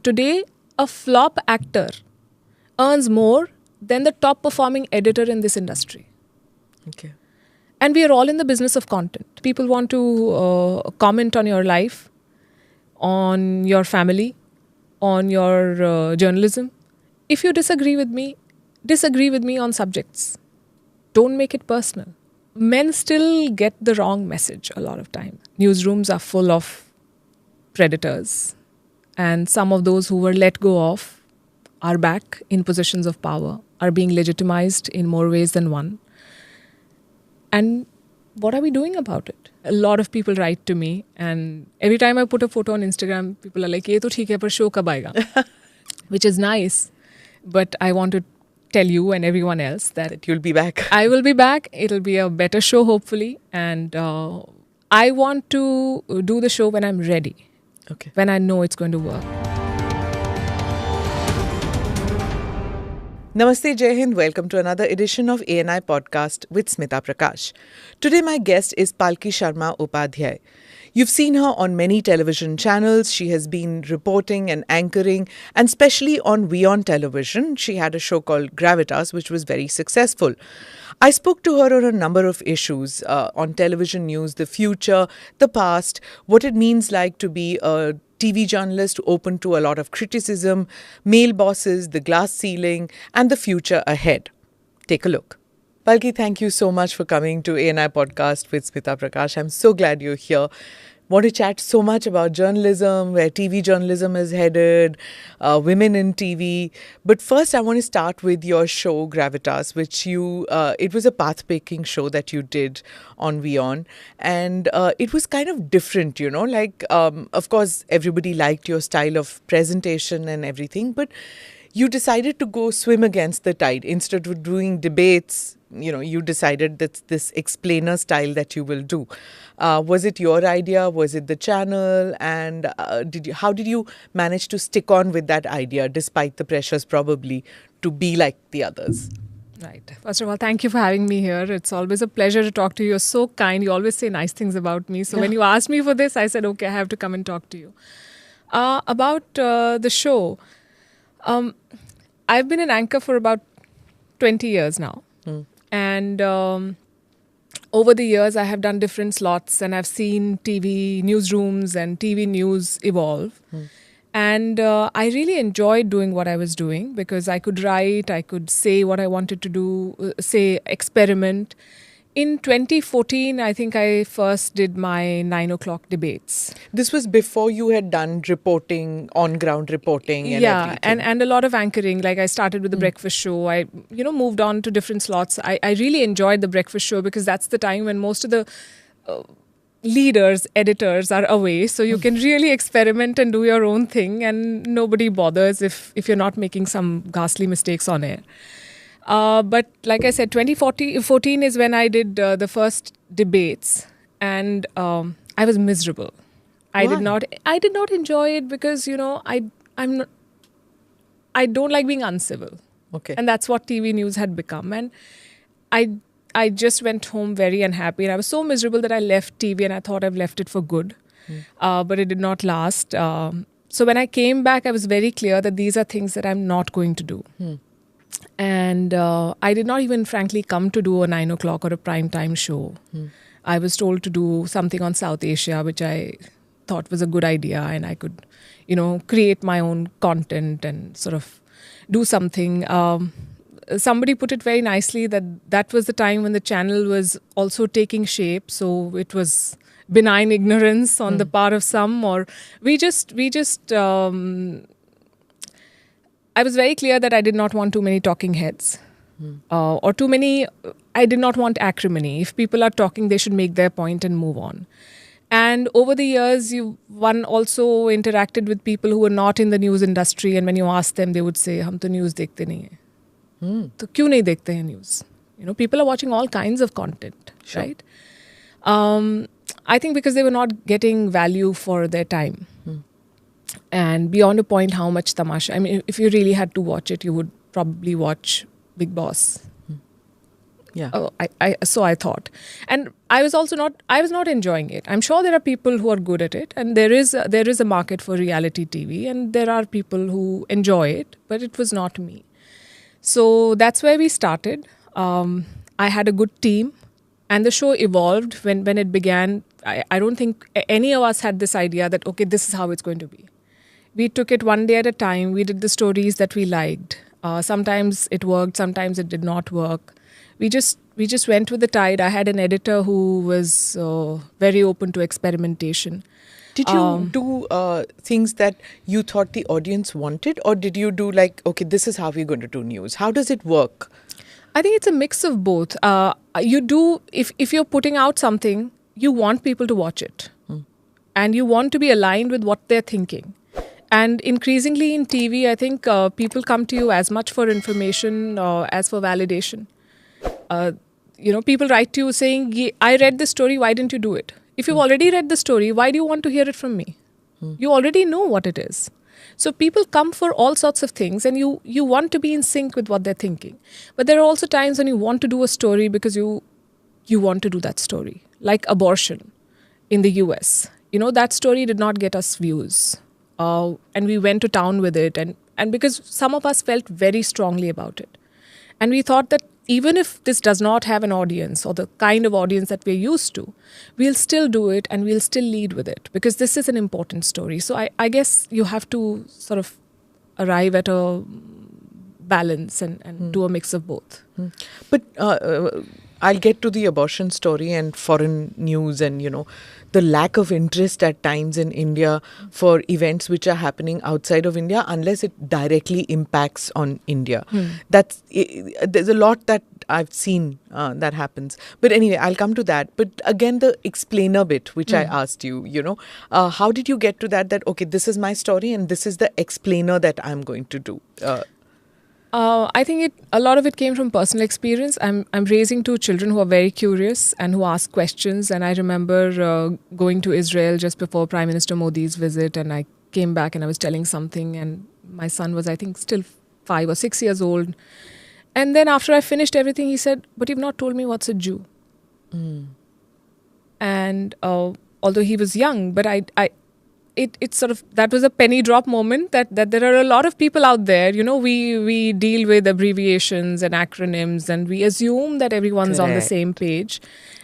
Today, a flop actor earns more than the top performing editor in this industry. Okay. And we are all in the business of content. People want to comment on your life, on your family, on your journalism. If you disagree with me on subjects. Don't make it personal. Men still get the wrong message a lot of time. Newsrooms are full of predators. And some of those who were let go of are back in positions of power, are being legitimized in more ways than one. And what are we doing about it? A lot of people write to me, and every time I put a photo on Instagram, people are like, "Ye to theek hai, par show kab aayega?" Which is nice, but I want to tell you and everyone else that you'll be back. I will be back. It'll be a better show, hopefully, and I want to do the show when I'm ready. Okay. When I know it's going to work. Namaste, Jai Hind. Welcome to another edition of ANI Podcast with Smita Prakash. Today my guest is Palki Sharma Upadhyay. You've seen her on many television channels. She has been reporting and anchoring, and especially on WION television. She had a show called Gravitas, which was very successful. I spoke to her on a number of issues on television news, the future, the past, what it means like to be a TV journalist open to a lot of criticism, male bosses, the glass ceiling, and the future ahead. Take a look. Palki, thank you so much for coming to ANI Podcast with Smita Prakash. I'm so glad you're here. Want to chat so much about journalism, where TV journalism is headed, women in TV. But first, I want to start with your show, Gravitas, which it was a path-breaking show that you did on WION. And it was kind of different, of course, everybody liked your style of presentation and everything, but you decided to go swim against the tide. Instead of doing debates, you decided that's this explainer style that you will do. Was it your idea? Was it the channel? And how did you manage to stick on with that idea, despite the pressures probably to be like the others? Right. First of all, thank you for having me here. It's always a pleasure to talk to you. You're so kind. You always say nice things about me. So when you asked me for this, I said, okay, I have to come and talk to you. About the show, I've been an anchor for about 20 years now. And over the years, I have done different slots, and I've seen TV newsrooms and TV news evolve. And I really enjoyed doing what I was doing because I could write, I could say what I wanted to do, experiment. In 2014, I think I first did my 9 o'clock debates. This was before you had done reporting, on-ground reporting and everything. and a lot of anchoring. Like I started with the breakfast show. I, moved on to different slots. I really enjoyed the breakfast show because that's the time when most of the leaders, editors are away. So you can really experiment and do your own thing, and nobody bothers if you're not making some ghastly mistakes on air. But like I said, 2014 is when I did the first debates, and I was miserable. I did not enjoy it because I don't like being uncivil. Okay. And that's what TV news had become. And I just went home very unhappy, and I was so miserable that I left TV, and I thought I've left it for good. But it did not last. So when I came back, I was very clear that these are things that I'm not going to do. And I did not even, frankly, come to do a 9 o'clock or a prime time show. I was told to do something on South Asia, which I thought was a good idea. And I could, create my own content and sort of do something. Somebody put it very nicely that was the time when the channel was also taking shape. So it was benign ignorance on the part of some, or we just I was very clear that I did not want too many talking heads or too many. I did not want acrimony. If people are talking, they should make their point and move on. And over the years, one also interacted with people who were not in the news industry. And when you ask them, they would say, "Hum to news dekhte nahi hai." So kyun nahi dekhte hain news? People are watching all kinds of content, right? I think because they were not getting value for their time. And beyond a point, how much tamasha. I mean, if you really had to watch it, you would probably watch Big Boss. Yeah. So I thought, and I was not enjoying it. I'm sure there are people who are good at it, and there is a market for reality TV, and there are people who enjoy it, but it was not me. So that's where we started. I had a good team, and the show evolved when it began. I don't think any of us had this idea that, okay, this is how it's going to be. We took it one day at a time. We did the stories that we liked. Sometimes it worked, sometimes it did not work. We just went with the tide. I had an editor who was very open to experimentation. Did you do things that you thought the audience wanted, or did you do like, okay, this is how we're going to do news? How does it work? I think it's a mix of both. You do, if you're putting out something, you want people to watch it. And you want to be aligned with what they're thinking. And increasingly in TV, I think people come to you as much for information as for validation. People write to you saying, I read this story, why didn't you do it? If you've already read the story, why do you want to hear it from me? You already know what it is. So people come for all sorts of things, and you want to be in sync with what they're thinking. But there are also times when you want to do a story because you want to do that story. Like abortion in the US. That story did not get us views. And we went to town with it. And because some of us felt very strongly about it. And we thought that even if this does not have an audience or the kind of audience that we're used to, we'll still do it and we'll still lead with it because this is an important story. So I guess you have to sort of arrive at a balance and do a mix of both. But I'll get to the abortion story and foreign news and, the lack of interest at times in India for events which are happening outside of India unless it directly impacts on India. There's a lot that I've seen that happens. But anyway, I'll come to that. But again, the explainer bit, which I asked you, how did you get to that, okay, this is my story and this is the explainer that I'm going to do? I think a lot of it came from personal experience. I'm raising two children who are very curious and who ask questions. And I remember going to Israel just before Prime Minister Modi's visit, and I came back and I was telling something, and my son was, I think, still 5 or 6 years old. And then after I finished everything, he said, "But you've not told me what's a Jew." And although he was young, but it sort of, that was a penny drop moment that there are a lot of people out there, we deal with abbreviations and acronyms and we assume that everyone's on the same page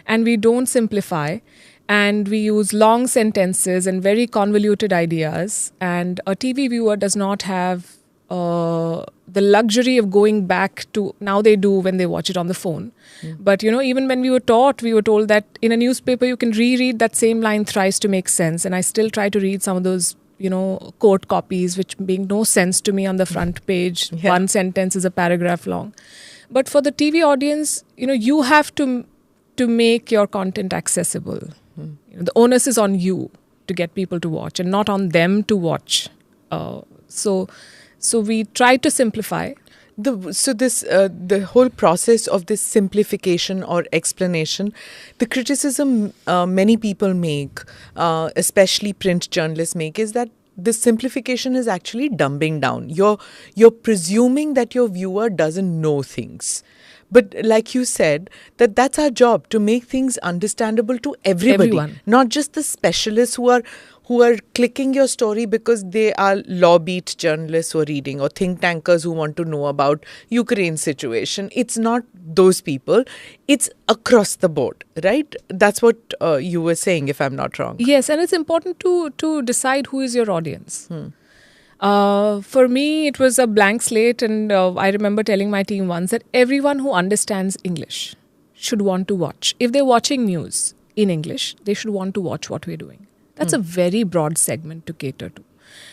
and we don't simplify and we use long sentences and very convoluted ideas, and a TV viewer does not have the luxury of going back to, now they do when they watch it on the phone. But, even when we were told that in a newspaper you can reread that same line thrice to make sense. And I still try to read some of those, court copies, which make no sense to me on the front page. Yeah. One sentence is a paragraph long. But for the TV audience, you have to make your content accessible. The onus is on you to get people to watch and not on them to watch. So we try to simplify. The whole process of this simplification or explanation, the criticism many people make, especially print journalists make, is that this simplification is actually dumbing down. You're presuming that your viewer doesn't know things. But like you said, that's our job, to make things understandable to everybody. Not just the specialists who are clicking your story because they are law-beat journalists who are reading, or think tankers who want to know about Ukraine situation. It's not those people. It's across the board, right? That's what you were saying, if I'm not wrong. Yes, and it's important to decide who is your audience. For me, it was a blank slate, and I remember telling my team once that everyone who understands English should want to watch. If they're watching news in English, they should want to watch what we're doing. That's a very broad segment to cater to.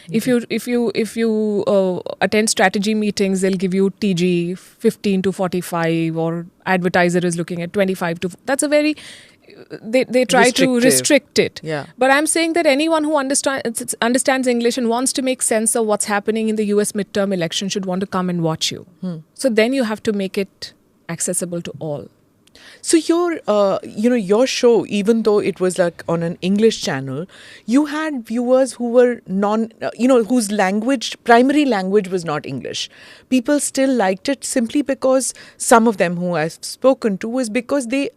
If you attend strategy meetings, they'll give you TG 15 to 45, or advertiser is looking at 25 to. That's a very they try to restrict it. Yeah. But I'm saying that anyone who understands English and wants to make sense of what's happening in the US midterm election should want to come and watch you. So then you have to make it accessible to all. So your show, even though it was like on an English channel, you had viewers who were whose primary language was not English. People still liked it simply because some of them who I've spoken to was because they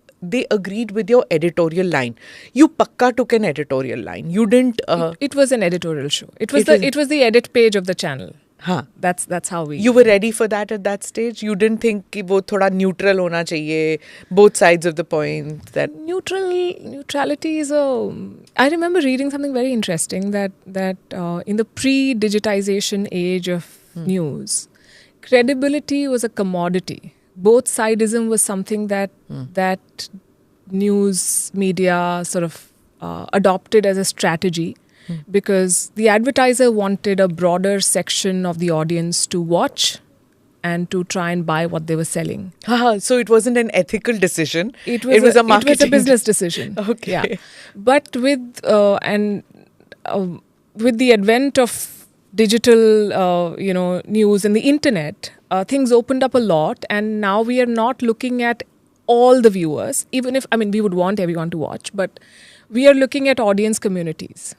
agreed with your editorial line. You pakka took an editorial line. You didn't. It was an editorial show. It was the edit page of the channel. Huh. That's how we. You were ready for that at that stage. You didn't think कि वो थोड़ा neutral होना चाहिए, both sides of the point. That neutrality is a. I remember reading something very interesting that in the pre-digitization age of news, credibility was a commodity. Both sidism was something that news media sort of adopted as a strategy. Because the advertiser wanted a broader section of the audience to watch and to try and buy what they were selling. So it wasn't an ethical decision. It was a marketing. It was a business decision. Okay. Yeah. But with the advent of digital, news and the internet, things opened up a lot, and now we are not looking at all the viewers. Even if we would want everyone to watch, but we are looking at audience communities.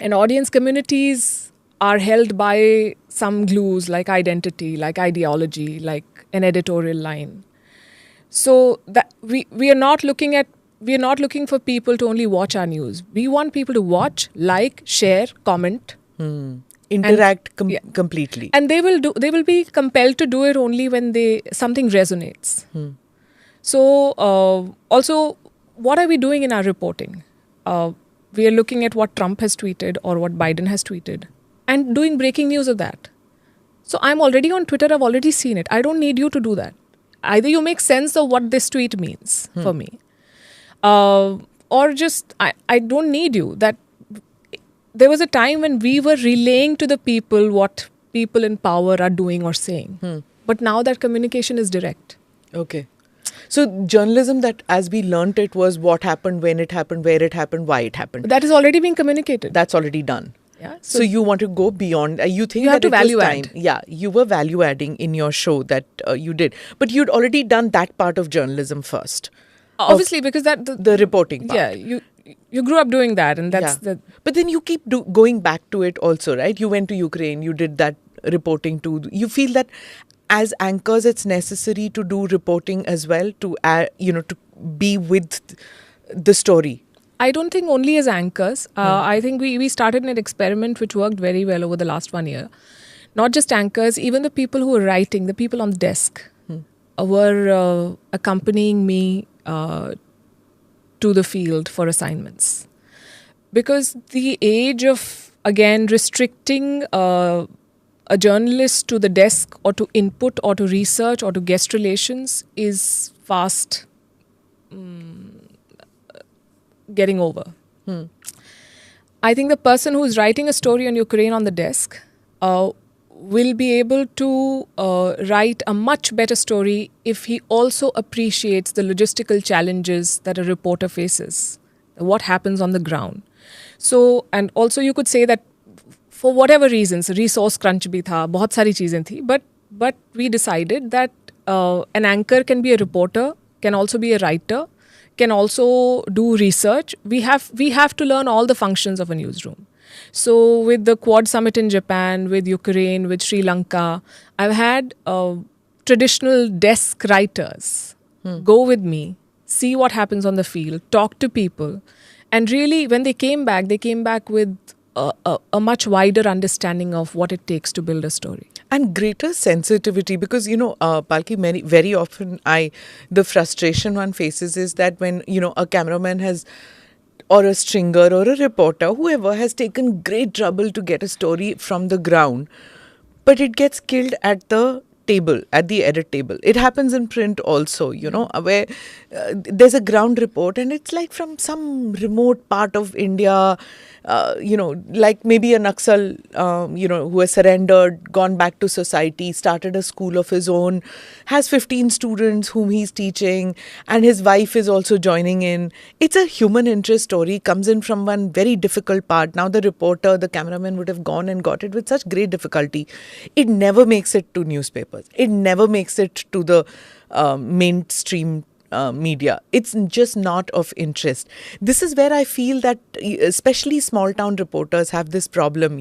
And audience communities are held by some glues like identity, like ideology, like an editorial line. So that we are not looking for people to only watch our news. We want people to watch, like, share, comment, interact completely. And they will be compelled to do it only when something resonates. So also, what are we doing in our reporting? We are looking at what Trump has tweeted or what Biden has tweeted and doing breaking news of that. So I'm already on Twitter. I've already seen it. I don't need you to do that. Either you make sense of what this tweet means for me, or just I don't need you. That there was a time when we were relaying to the people what people in power are doing or saying. But now that communication is direct. Okay. So journalism, that as we learnt it, was what happened, when it happened, where it happened, why it happened. That is already being communicated. That's already done. Yeah. So you want to go beyond. You think you have that to it value was time. add. Yeah, you were value adding in your show that you did, but you'd already done that part of journalism first. Obviously, because that the reporting part. Yeah, you grew up doing that, and that's the. But then you keep going back to it also, right? You went to Ukraine. You did that reporting too. You feel that as anchors, it's necessary to do reporting as well to to be with the story. I don't think only as anchors. I think we started an experiment which worked very well over the last 1 year. Not just anchors, even the people who were writing, the people on the desk were accompanying me to the field for assignments. Because the age of, again, restricting a journalist to the desk or to input or to research or to guest relations is fast getting over. I think the person who's writing a story on Ukraine on the desk will be able to write a much better story if he also appreciates the logistical challenges that a reporter faces, what happens on the ground. So, and also you could say that for whatever reasons, resource crunch bhi tha, bahut sari cheezein thi, but we decided that an anchor can be a reporter, can also be a writer, can also do research. We have to learn all the functions of a newsroom. So with the Quad Summit in Japan, with Ukraine, with Sri Lanka, I've had traditional desk writers go with me, see what happens on the field, talk to people. And really, when they came back with a much wider understanding of what it takes to build a story. And greater sensitivity, because, Palki, very often the frustration one faces is that when, a cameraman has, or a stringer or a reporter, whoever has taken great trouble to get a story from the ground, but it gets killed at the table, at the edit table. It happens in print also, where there's a ground report and it's like from some remote part of India, like maybe a Naxal, who has surrendered, gone back to society, started a school of his own, has 15 students whom he's teaching, and his wife is also joining in. It's a human interest story, comes in from one very difficult part. Now the reporter, the cameraman would have gone and got it with such great difficulty. It never makes it to newspapers. It never makes it to the mainstream media. It's just not of interest. This is where I feel that especially small town reporters have this problem,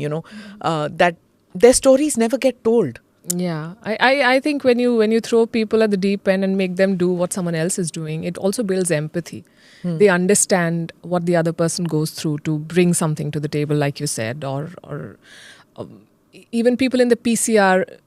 that their stories never get told. Yeah, I think when you throw people at the deep end and make them do what someone else is doing, it also builds empathy. They understand what the other person goes through to bring something to the table, like you said, or even people in the PCR,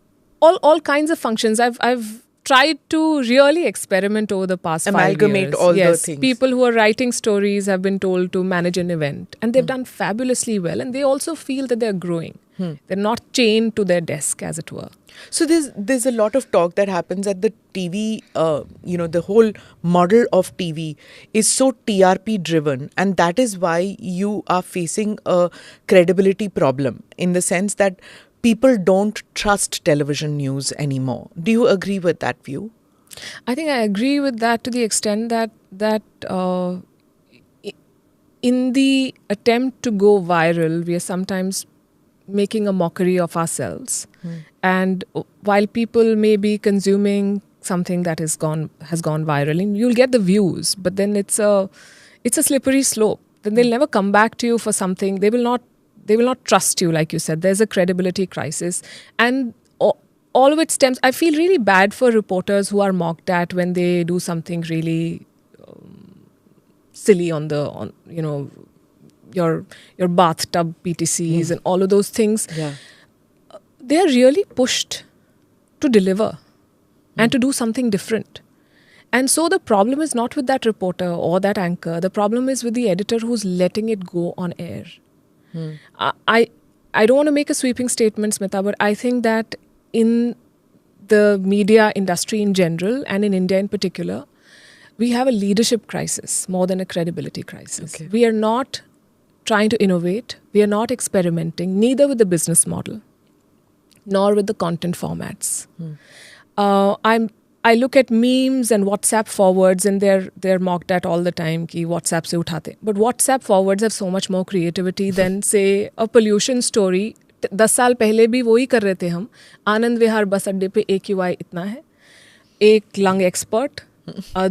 all kinds of functions. I've tried to really experiment over the past 5 years. Amalgamate all the things. People who are writing stories have been told to manage an event, and they've done fabulously well, and they also feel that they're growing. They're not chained to their desk, as it were. So there's a lot of talk that happens at the TV, the whole model of TV is so TRP driven, and that is why you are facing a credibility problem in the sense that people don't trust television news anymore. Do you agree with that view? I think I agree with that to the extent that in the attempt to go viral, we are sometimes making a mockery of ourselves. And while people may be consuming something that has gone viral, and you'll get the views, but then it's a slippery slope. Then they'll never come back to you for something. They will not trust you, like you said. There's a credibility crisis, and all of it stems. I feel really bad for reporters who are mocked at when they do something really silly on your bathtub PTCs and all of those things. Yeah. They are really pushed to deliver and to do something different. And so the problem is not with that reporter or that anchor. The problem is with the editor who's letting it go on air. I don't want to make a sweeping statement, Smita, but I think that in the media industry in general and in India in particular, we have a leadership crisis more than a credibility crisis. Okay. We are not trying to innovate. We are not experimenting, neither with the business model nor with the content formats. I look at memes and WhatsApp forwards, and they're mocked at all the time ki WhatsApp se uthate. But WhatsApp forwards have so much more creativity than, say, a pollution story. 10 साल पहले भी वही कर रहे थे हम. आनंद विहार बस अड्डे पे AQI इतना है. एक लंग एक्सपर्ट,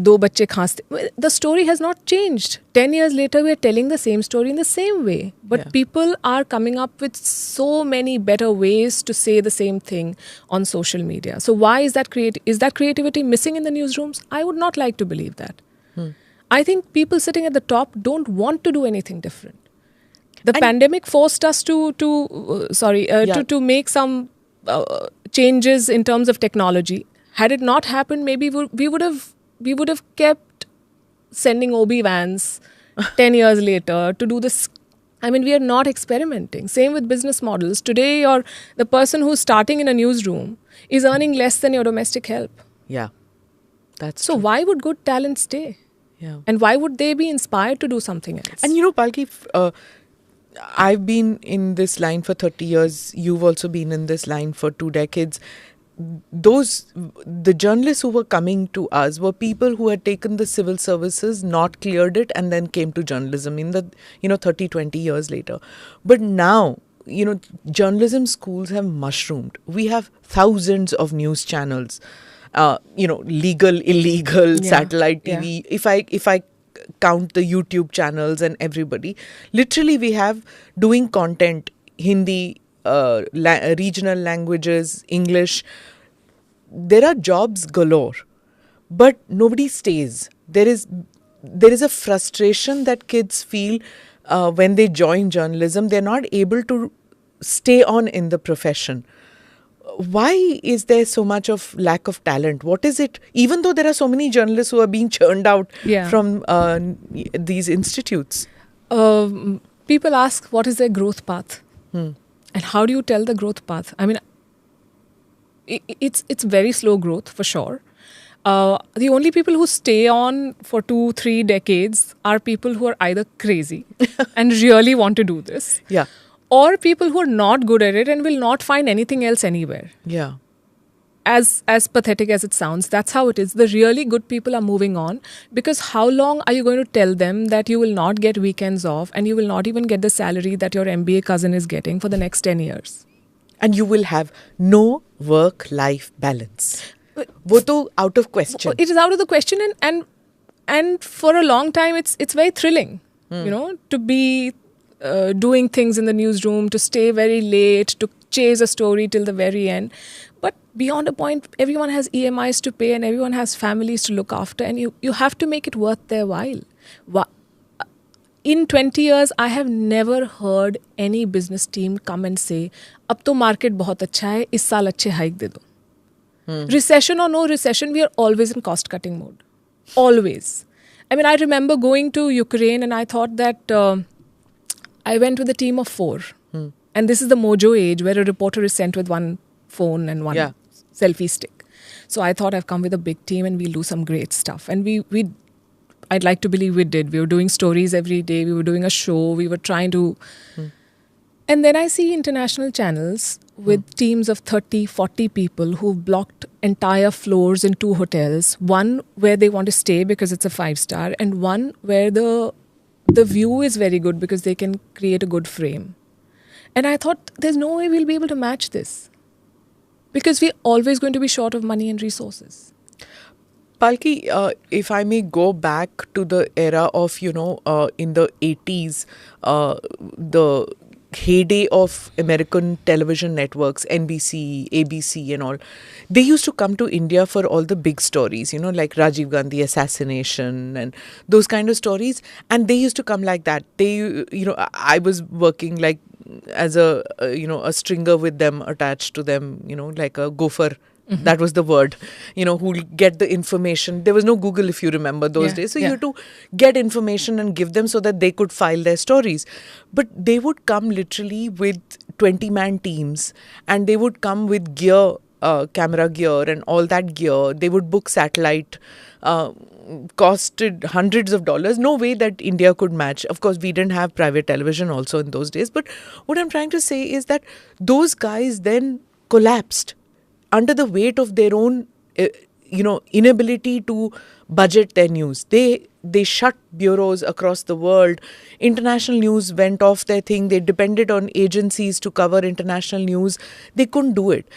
2 बच्चे खांसते. The story has not changed. 10 years later, we are telling the same story in the same way. But people are coming up with so many better ways to say the same thing on social media. So why is that creativity missing in the newsrooms? I would not like to believe that. I think people sitting at the top don't want to do anything different. The pandemic forced us to make some changes in terms of technology. Had it not happened, maybe we would have kept sending OB vans 10 years later to do this. I mean, we are not experimenting. Same with business models. Today, the person who's starting in a newsroom is earning less than your domestic help. Yeah, that's so true. Why would good talent stay? Yeah. And why would they be inspired to do something else? And Palki, I've been in this line for 30 years. You've also been in this line for 2 decades. The journalists who were coming to us were people who had taken the civil services, not cleared it, and then came to journalism in the 30, 20 years later. But now, journalism schools have mushroomed. We have thousands of news channels, legal, illegal, satellite TV. Yeah. If I count the YouTube channels and everybody, literally we have doing content, Hindi, regional languages, English. There are jobs galore, but nobody stays. There is a frustration that kids feel when they join journalism. They're not able to stay on in the profession. Why is there so much of lack of talent? What is it? Even though there are so many journalists who are being churned out from these institutes. People ask, what is their growth path? And how do you tell the growth path? I mean, it's very slow growth for sure. The only people who stay on for 2-3 decades are people who are either crazy and really want to do this. Yeah. Or people who are not good at it and will not find anything else anywhere. Yeah. As pathetic as it sounds, that's how it is. The really good people are moving on, because how long are you going to tell them that you will not get weekends off and you will not even get the salary that your MBA cousin is getting for the next 10 years? And you will have no work-life balance. वो तो out of question. It is out of the question, and And for a long time, it's very thrilling, to be doing things in the newsroom, to stay very late, to chase a story till the very end. But beyond a point, everyone has EMIs to pay and everyone has families to look after, and you have to make it worth their while. In 20 years, I have never heard any business team come and say, "Ab to market bahut acha hai, is saal अच्छे hike de do." Recession or no recession, we are always in cost-cutting mode. Always. I mean, I remember going to Ukraine and I thought that I went with a team of 4. And this is the mojo age where a reporter is sent with one phone and one selfie stick. So I thought I've come with a big team and we'll do some great stuff. And I'd like to believe we did. We were doing stories every day. We were doing a show. We were trying to... And then I see international channels with teams of 30, 40 people who've blocked entire floors in 2 hotels. One where they want to stay because it's a 5-star, and one where the view is very good because they can create a good frame. And I thought, there's no way we'll be able to match this because we're always going to be short of money and resources. Palki, if I may go back to the era of, in the 80s, the heyday of American television networks, NBC, ABC and all, they used to come to India for all the big stories, like Rajiv Gandhi assassination and those kind of stories. And they used to come like that. They, I was working like as a stringer with them, attached to them, like a gopher. That was the word, who'll get the information. There was no Google, if you remember those days. So you had to get information and give them so that they could file their stories. But they would come literally with 20-man teams, and they would come with gear, camera gear and all that gear. They would book satellite, costed hundreds of dollars. No way that India could match. Of course, we didn't have private television also in those days. But what I'm trying to say is that those guys then collapsed under the weight of their own, inability to budget their news. They shut bureaus across the world. International news went off their thing. They depended on agencies to cover international news. They couldn't do it.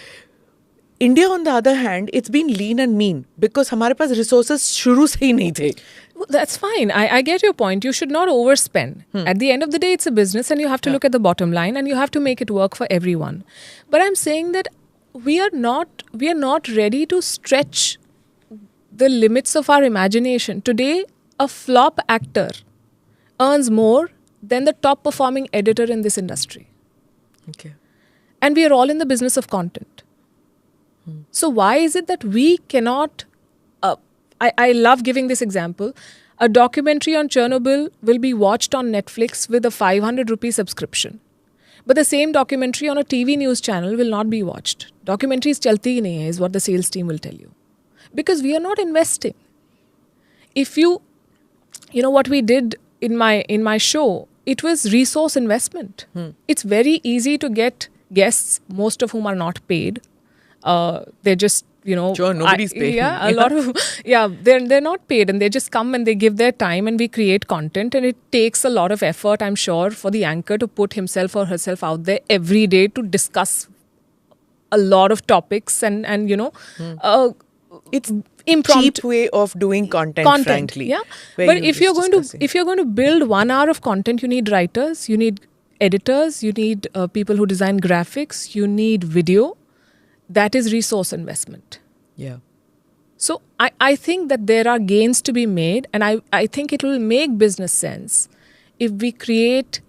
India, on the other hand, it's been lean and mean because हमारे पास resources शुरू से ही नहीं थे. Well, that's fine. I get your point. You should not overspend. At the end of the day, it's a business and you have to look at the bottom line and you have to make it work for everyone. But I'm saying that we are not ready to stretch the limits of our imagination. Today, a flop actor earns more than the top performing editor in this industry. Okay. And we are all in the business of content. So why is it that we cannot... I love giving this example. A documentary on Chernobyl will be watched on Netflix with a 500 rupee subscription. But the same documentary on a TV news channel will not be watched. Documentaries chalti hi nahi hai is what the sales team will tell you. Because we are not investing. If you what we did in my show, it was resource investment. It's very easy to get guests, most of whom are not paid. They're just, sure, nobody's paid. Yeah, a lot of, they're not paid and they just come and they give their time and we create content, and it takes a lot of effort, I'm sure, for the anchor to put himself or herself out there every day to discuss a lot of topics and it's impromptu. Cheap way of doing content, frankly. Yeah. But if you're going to build 1 hour of content, you need writers, you need editors, you need people who design graphics, you need video. That is resource investment. Yeah. So I think that there are gains to be made, and I think it will make business sense if we create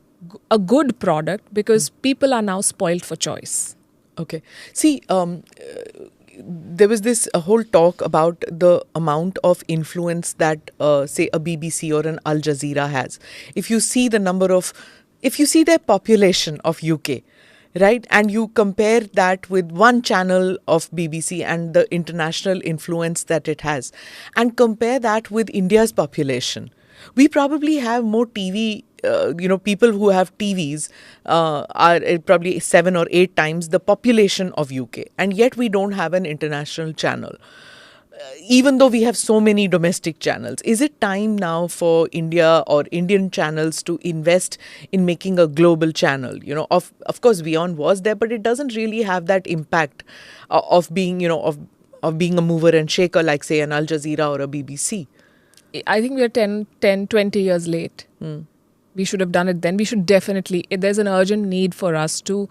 a good product because people are now spoiled for choice. Okay. See, there was this whole talk about the amount of influence that, say, a BBC or an Al Jazeera has. If you see their population of UK, right, and you compare that with one channel of BBC and the international influence that it has, and compare that with India's population, we probably have more TV, people who have TVs are probably 7 or 8 times the population of UK. And yet we don't have an international channel. Even though we have so many domestic channels, is it time now for India or Indian channels to invest in making a global channel? Of course, WION was there, but it doesn't really have that impact of being, of being a mover and shaker like, say, an Al Jazeera or a BBC. I think we are 20 years late. We should have done it then. We should definitely, there's an urgent need for us to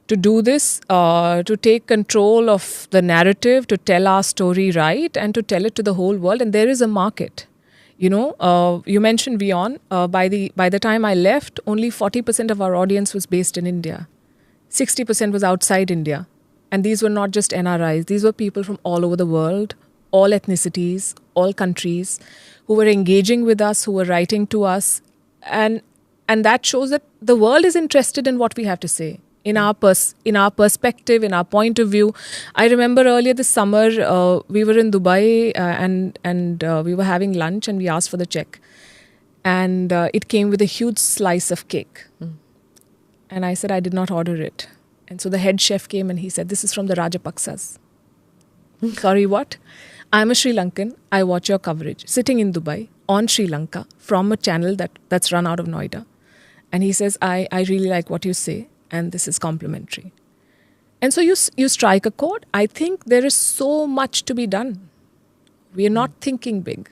do this, to take control of the narrative, to tell our story right, and to tell it to the whole world. And there is a market. You mentioned WION. By the time I left, only 40% of our audience was based in India. 60% was outside India. And these were not just NRIs. These were people from all over the world, all ethnicities, all countries, who were engaging with us, who were writing to us. And that shows that the world is interested in what we have to say, in our perspective, in our point of view. I remember earlier this summer, we were in Dubai and we were having lunch and we asked for the check. And it came with a huge slice of cake. And I said, I did not order it. And so the head chef came and he said, this is from the Rajapaksas. Sorry, what? I'm a Sri Lankan. I watch your coverage. Sitting in Dubai, on Sri Lanka, from a channel that's run out of Noida. And he says, I really like what you say. And this is complimentary. And so you strike a chord. I think there is so much to be done. We are not thinking big.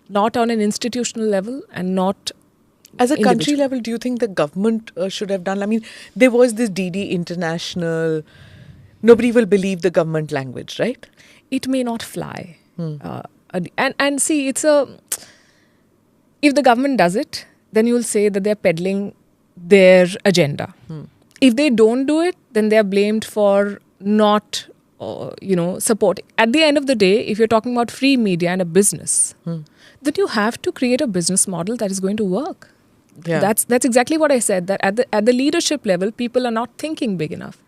Not on an institutional level and not as a country level. Do you think the government should have done? I mean, there was this DD International. Nobody will believe the government language, right? It may not fly. And see, if the government does it, then you'll say that they're peddling their agenda. If they don't do it, then they're blamed for not, supporting. At the end of the day, if you're talking about free media and a business, then you have to create a business model that is going to work. Yeah. That's exactly what I said, that at the leadership level, people are not thinking big enough.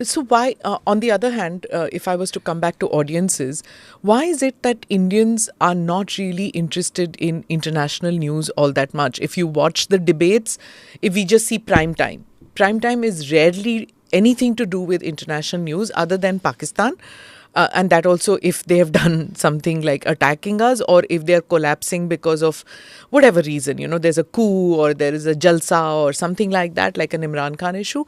So why, on the other hand, if I was to come back to audiences, why is it that Indians are not really interested in international news all that much? If you watch the debates, if we just see prime time is rarely anything to do with international news other than Pakistan. And that also if they have done something like attacking us, or if they are collapsing because of whatever reason, there's a coup or there is a jalsa or something like that, like an Imran Khan issue.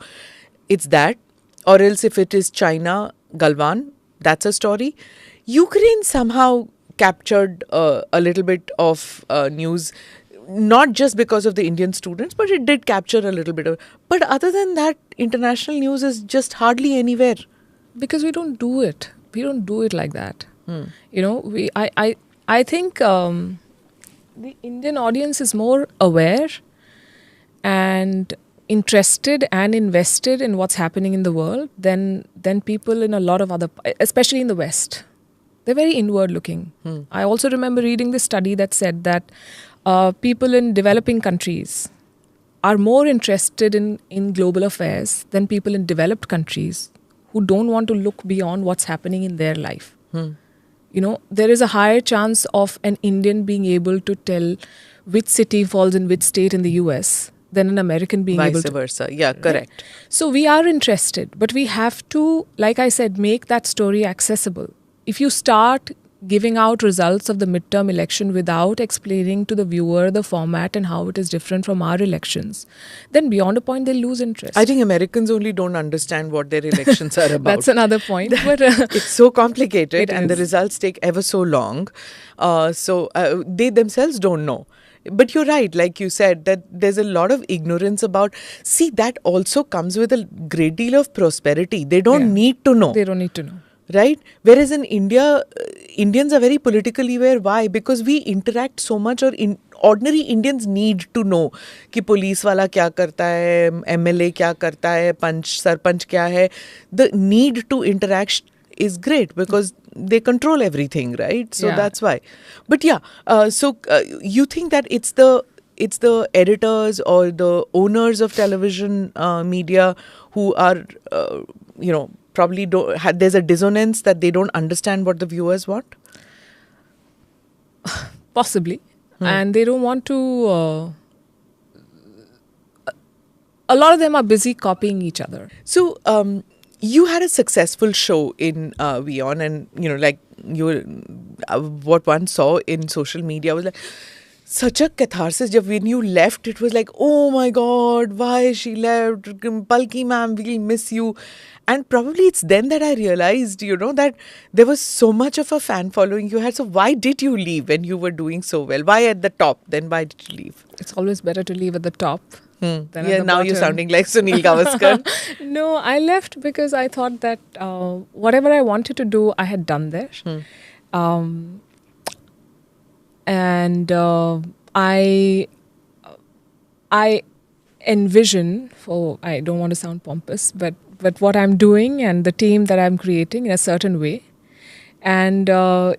It's that. Or else if it is China, Galwan, that's a story. Ukraine somehow captured a little bit of news, not just because of the Indian students, but it did capture a little bit of. But other than that, international news is just hardly anywhere. Because we don't do it. We don't do it like that. I think the Indian audience is more aware and interested and invested in what's happening in the world than people in a lot of other, especially in the West. They're very inward looking. I also remember reading this study that said that people in developing countries are more interested in global affairs than people in developed countries who don't want to look beyond what's happening in their life. There is a higher chance of an Indian being able to tell which city falls in which state in the US than an American being able to. Vice versa. Yeah, correct. Right? So we are interested, but we have to, like I said, make that story accessible. If you start giving out results of the midterm election without explaining to the viewer the format and how it is different from our elections, then beyond a point they'll lose interest. I think Americans only don't understand what their elections are about. That's another point. But it's so complicated and is. the results take ever so long. So they themselves don't know. But you're right, like you said, that there's a lot of ignorance about. See, that also comes with a great deal of prosperity. They don't need to know. They don't need to know. Right? Whereas in India, Indians are very politically aware. Why? Because we interact so much, or ordinary Indians need to know कि police वाला क्या करता है, MLA क्या करता है, सरपंच क्या है. The need to interact is great because they control everything, right? So that's why. But you think that it's the editors or the owners of television media who are, probably there's a dissonance that they don't understand what the viewers want? Possibly. And they don't want to... a lot of them are busy copying each other. So, you had a successful show in WION, and, what one saw in social media was like, such a catharsis. When you left, it was like, oh my God, why she left? Palki ma'am, we'll miss you. And probably it's then that I realized, that there was so much of a fan following you had. So why did you leave when you were doing so well? Why at the top? Then why did you leave? It's always better to leave at the top than at Yeah, the now you're bottom. sounding like Sunil Gavaskar. No, I left because I thought that whatever I wanted to do, I had done there. And I envision, I don't want to sound pompous, but what I'm doing and the team that I'm creating in a certain way. And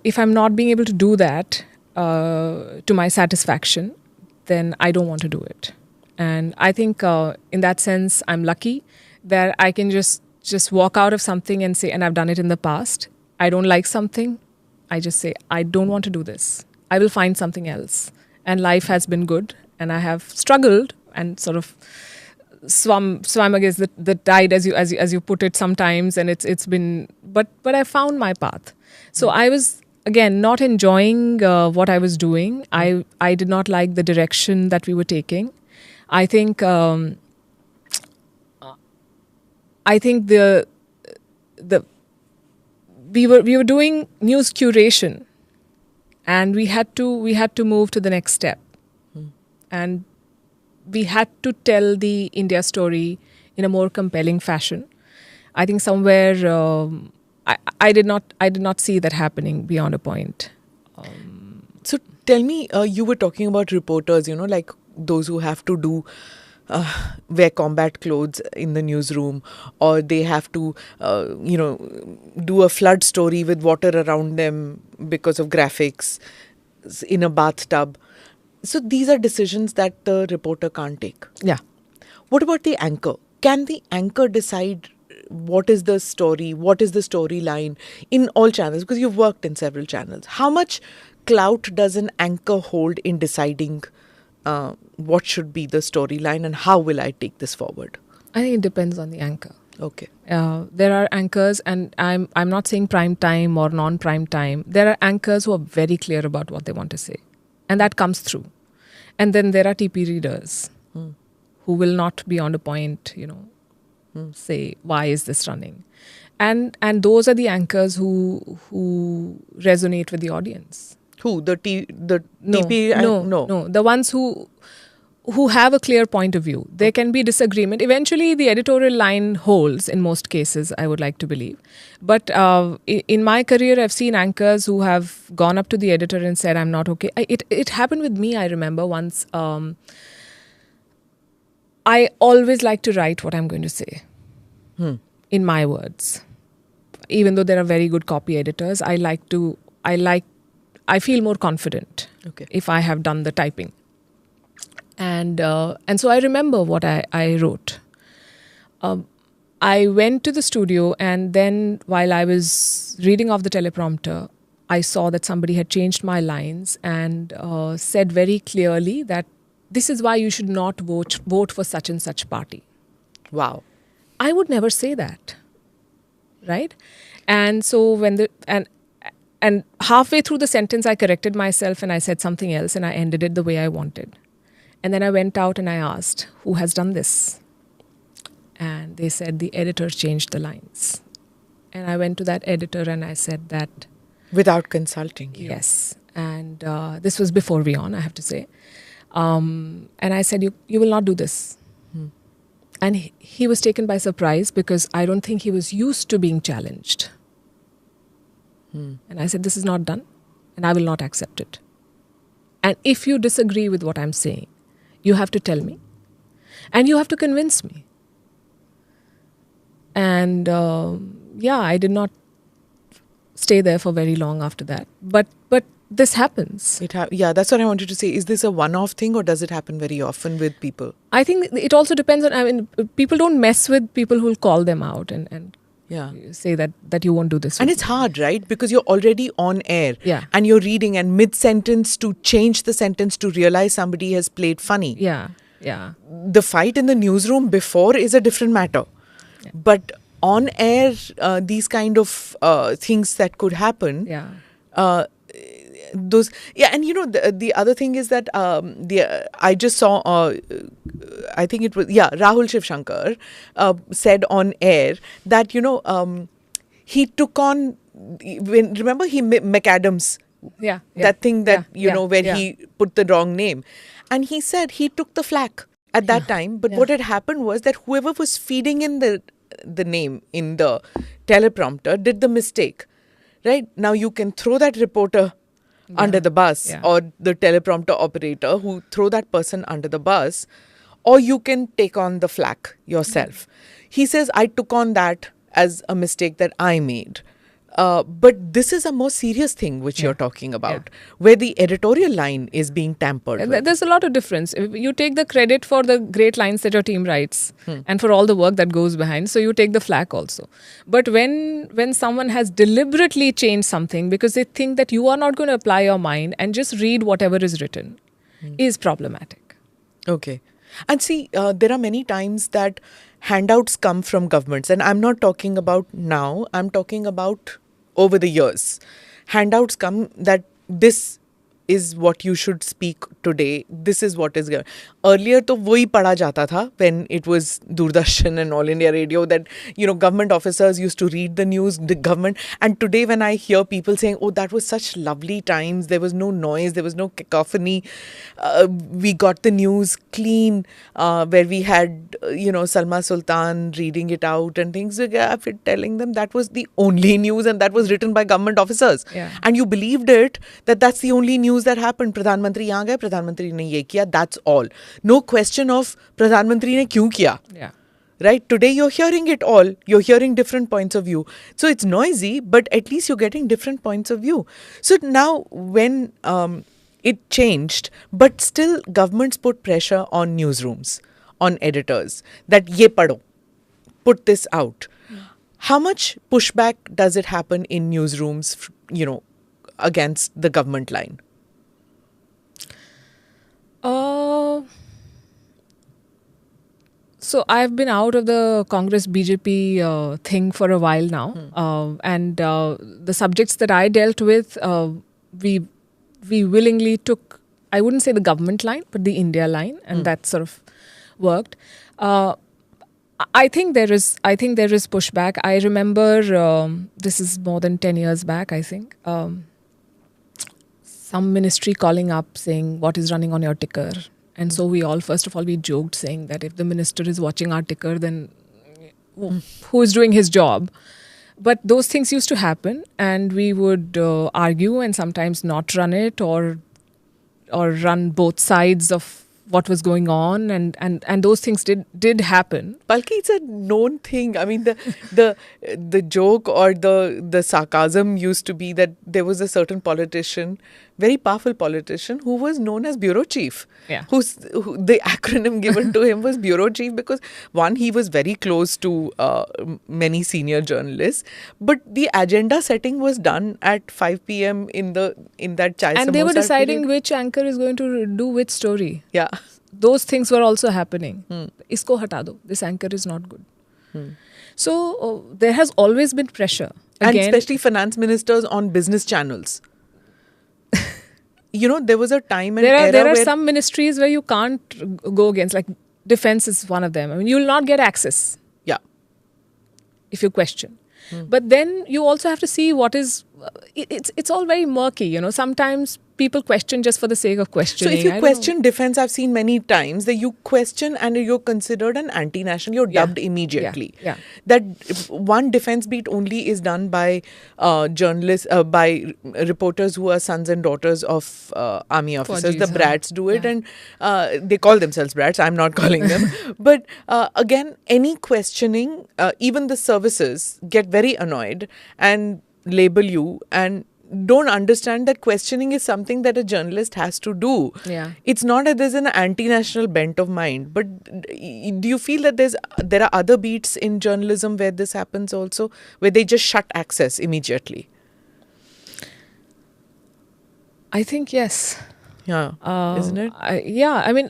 if I'm not being able to do that to my satisfaction, then I don't want to do it. And I think in that sense, I'm lucky that I can just walk out of something and say, and I've done it in the past, I don't like something, I just say, I don't want to do this. I will find something else. And life has been good, and I have struggled and sort of swam against the tide, as you put it sometimes, and it's been, but I found my path. So I was again not enjoying what I was doing. I did not like the direction that we were taking. I think the we were doing news curation, and we had to move to the next step, and we had to tell the India story in a more compelling fashion. I think somewhere I did not see that happening beyond a point. So tell me, you were talking about reporters, like those who have to wear combat clothes in the newsroom, or they have to, do a flood story with water around them because of graphics in a bathtub. So these are decisions that the reporter can't take. Yeah. What about the anchor? Can the anchor decide what is the story, what is the storyline in all channels? Because you've worked in several channels. How much clout does an anchor hold in deciding what should be the storyline and how will I take this forward? I think it depends on the anchor. Okay. There are anchors, and I'm not saying prime time or non-prime time. There are anchors who are very clear about what they want to say, and that comes through. And then there are TP readers who will not beyond a point, say, why is this running? And those are the anchors who resonate with the audience. Who? The No, TP? no. The ones who have a clear point of view. There can be disagreement. Eventually, the editorial line holds in most cases, I would like to believe. But in my career, I've seen anchors who have gone up to the editor and said, I'm not okay. It happened with me, I remember once. I always like to write what I'm going to say in my words. Even though there are very good copy editors, I feel more confident if I have done the typing. And so I remember what I wrote. I went to the studio, and then while I was reading off the teleprompter, I saw that somebody had changed my lines and said very clearly that this is why you should not vote for such and such party. Wow. I would never say that, right? And so and halfway through the sentence, I corrected myself and I said something else, and I ended it the way I wanted. And then I went out and I asked, who has done this? And they said, the editor changed the lines. And I went to that editor and I said that. Without consulting you? Yes. And this was before WION, I have to say. And I said, you will not do this. And he was taken by surprise because I don't think he was used to being challenged. And I said, this is not done and I will not accept it. And if you disagree with what I'm saying, you have to tell me and you have to convince me. And I did not stay there for very long after that. But this happens. That's what I wanted to say. Is this a one-off thing or does it happen very often with people? I think it also depends on, people don't mess with people who will call them out and say that you won't do this. And it's hard, right? Because you're already on air. Yeah. And you're reading, and mid-sentence to change the sentence to realize somebody has played funny. Yeah. The fight in the newsroom before is a different matter. Yeah. But on air, these kind of things that could happen, those, yeah. And the other thing is that I just saw I think it was, yeah, Rahul Shiv Shankar said on air that he took on, when, remember, McAdams, Yeah. that thing that where yeah. he put the wrong name, and he said he took the flack at that time. But what had happened was that whoever was feeding in the name in the teleprompter did the mistake. Right? Now you can throw that reporter under the bus, or the teleprompter operator who throw that person under the bus, or you can take on the flack yourself. He says, I took on that as a mistake that I made. But this is a more serious thing which you're talking about, where the editorial line is being tampered with. There's a lot of difference. If you take the credit for the great lines that your team writes and for all the work that goes behind, so you take the flak also. But when someone has deliberately changed something because they think that you are not going to apply your mind and just read whatever is written, is problematic. Okay. And see, there are many times that handouts come from governments, and I'm not talking about now, I'm talking about over the years. Handouts come that this is what you should speak today. This is what is going. Earlier, to wohi pada jata tha when it was Doordarshan and All India Radio, that government officers used to read the news, the government. And today, when I hear people saying, "Oh, that was such lovely times. There was no noise, there was no cacophony. We got the news clean, where we had Salma Sultan reading it out and things." Telling them that was the only news, and that was written by government officers. And you believed it, that's the only news that happened. Pradhan Mantri yahan gaye, Pradhan Mantri ne ye kiya, that's all. No question of Pradhan Mantri ne kyun kiya. Right? Today you're hearing it all. You're hearing different points of view. So it's noisy, but at least you're getting different points of view. So now when it changed, but still governments put pressure on newsrooms, on editors, that ye padho, put this out. How much pushback does it happen in newsrooms, against the government line? So I've been out of the Congress BJP thing for a while now, and the subjects that I dealt with, we willingly took, I wouldn't say the government line, but the India line, and that sort of worked. I think there is pushback. I remember this is more than 10 years back, I think. Some ministry calling up saying, what is running on your ticker? And so first of all, we joked saying that if the minister is watching our ticker, then who is doing his job? But those things used to happen, and we would argue and sometimes not run it or run both sides of what was going on, and those things did happen. Palki, it's a known thing. I mean, the joke or the sarcasm used to be that there was a certain politician, very powerful politician, who was known as bureau chief. Who the acronym given to him was bureau chief because, one, he was very close to many senior journalists, but the agenda setting was done at 5 p.m. in that chai and they were deciding period. Which anchor is going to do which story. Yeah. Those things were also happening. Isko hata do. This anchor is not good. So there has always been pressure. And especially finance ministers on business channels. There was a time and era there are where some ministries where you can't go against. Like defense is one of them. I mean, you will not get access. Yeah. If you question. But then you also have to see what is. It's all very murky. Sometimes people question just for the sake of questioning. So if you question defense, I've seen many times that you question and you're considered an anti-national. You're dubbed immediately. That one defense beat only is done by journalists, by reporters who are sons and daughters of army officers. The brats do it, and they call themselves brats. I'm not calling them. But again, any questioning, even the services get very annoyed and label you and don't understand that questioning is something that a journalist has to do. It's not that there's an anti-national bent of mind, but do you feel that there are other beats in journalism where this happens also, where they just shut access immediately? I think yes. Isn't it? I mean,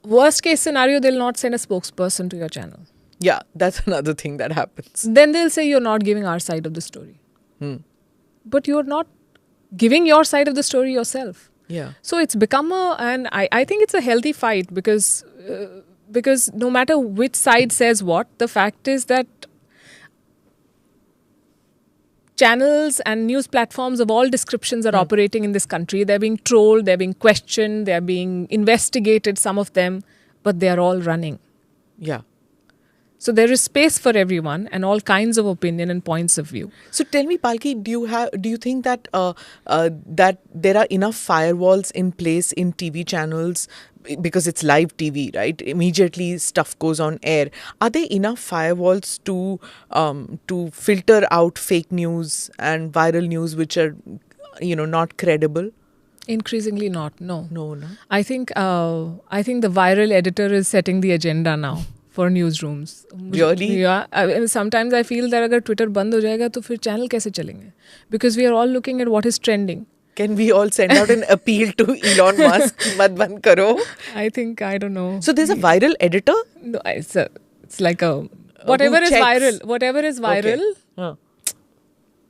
worst case scenario, they'll not send a spokesperson to your channel. Yeah, that's another thing that happens. Then they'll say you're not giving our side of the story. But you're not giving your side of the story yourself. Yeah. So it's become and I think it's a healthy fight because no matter which side says what, the fact is that channels and news platforms of all descriptions are operating in this country. They're being trolled, they're being questioned, they're being investigated, some of them, but they're all running. Yeah. So there is space for everyone and all kinds of opinion and points of view. So tell me, Palki, do you think that that there are enough firewalls in place in TV channels because it's live TV, right? Immediately stuff goes on air. Are there enough firewalls to filter out fake news and viral news which are not credible? Increasingly not. No. No. I think the viral editor is setting the agenda now for newsrooms. Really? Yeah. Sometimes I feel that अगर Twitter बंद हो जाएगा तो फिर channel कैसे चलेंगे? Because we are all looking at what is trending. Can we all send out an appeal to Elon Musk? Mat ban karo. I think, I don't know. So there's a viral editor? No, it's like whatever is viral. Whatever is viral. Okay.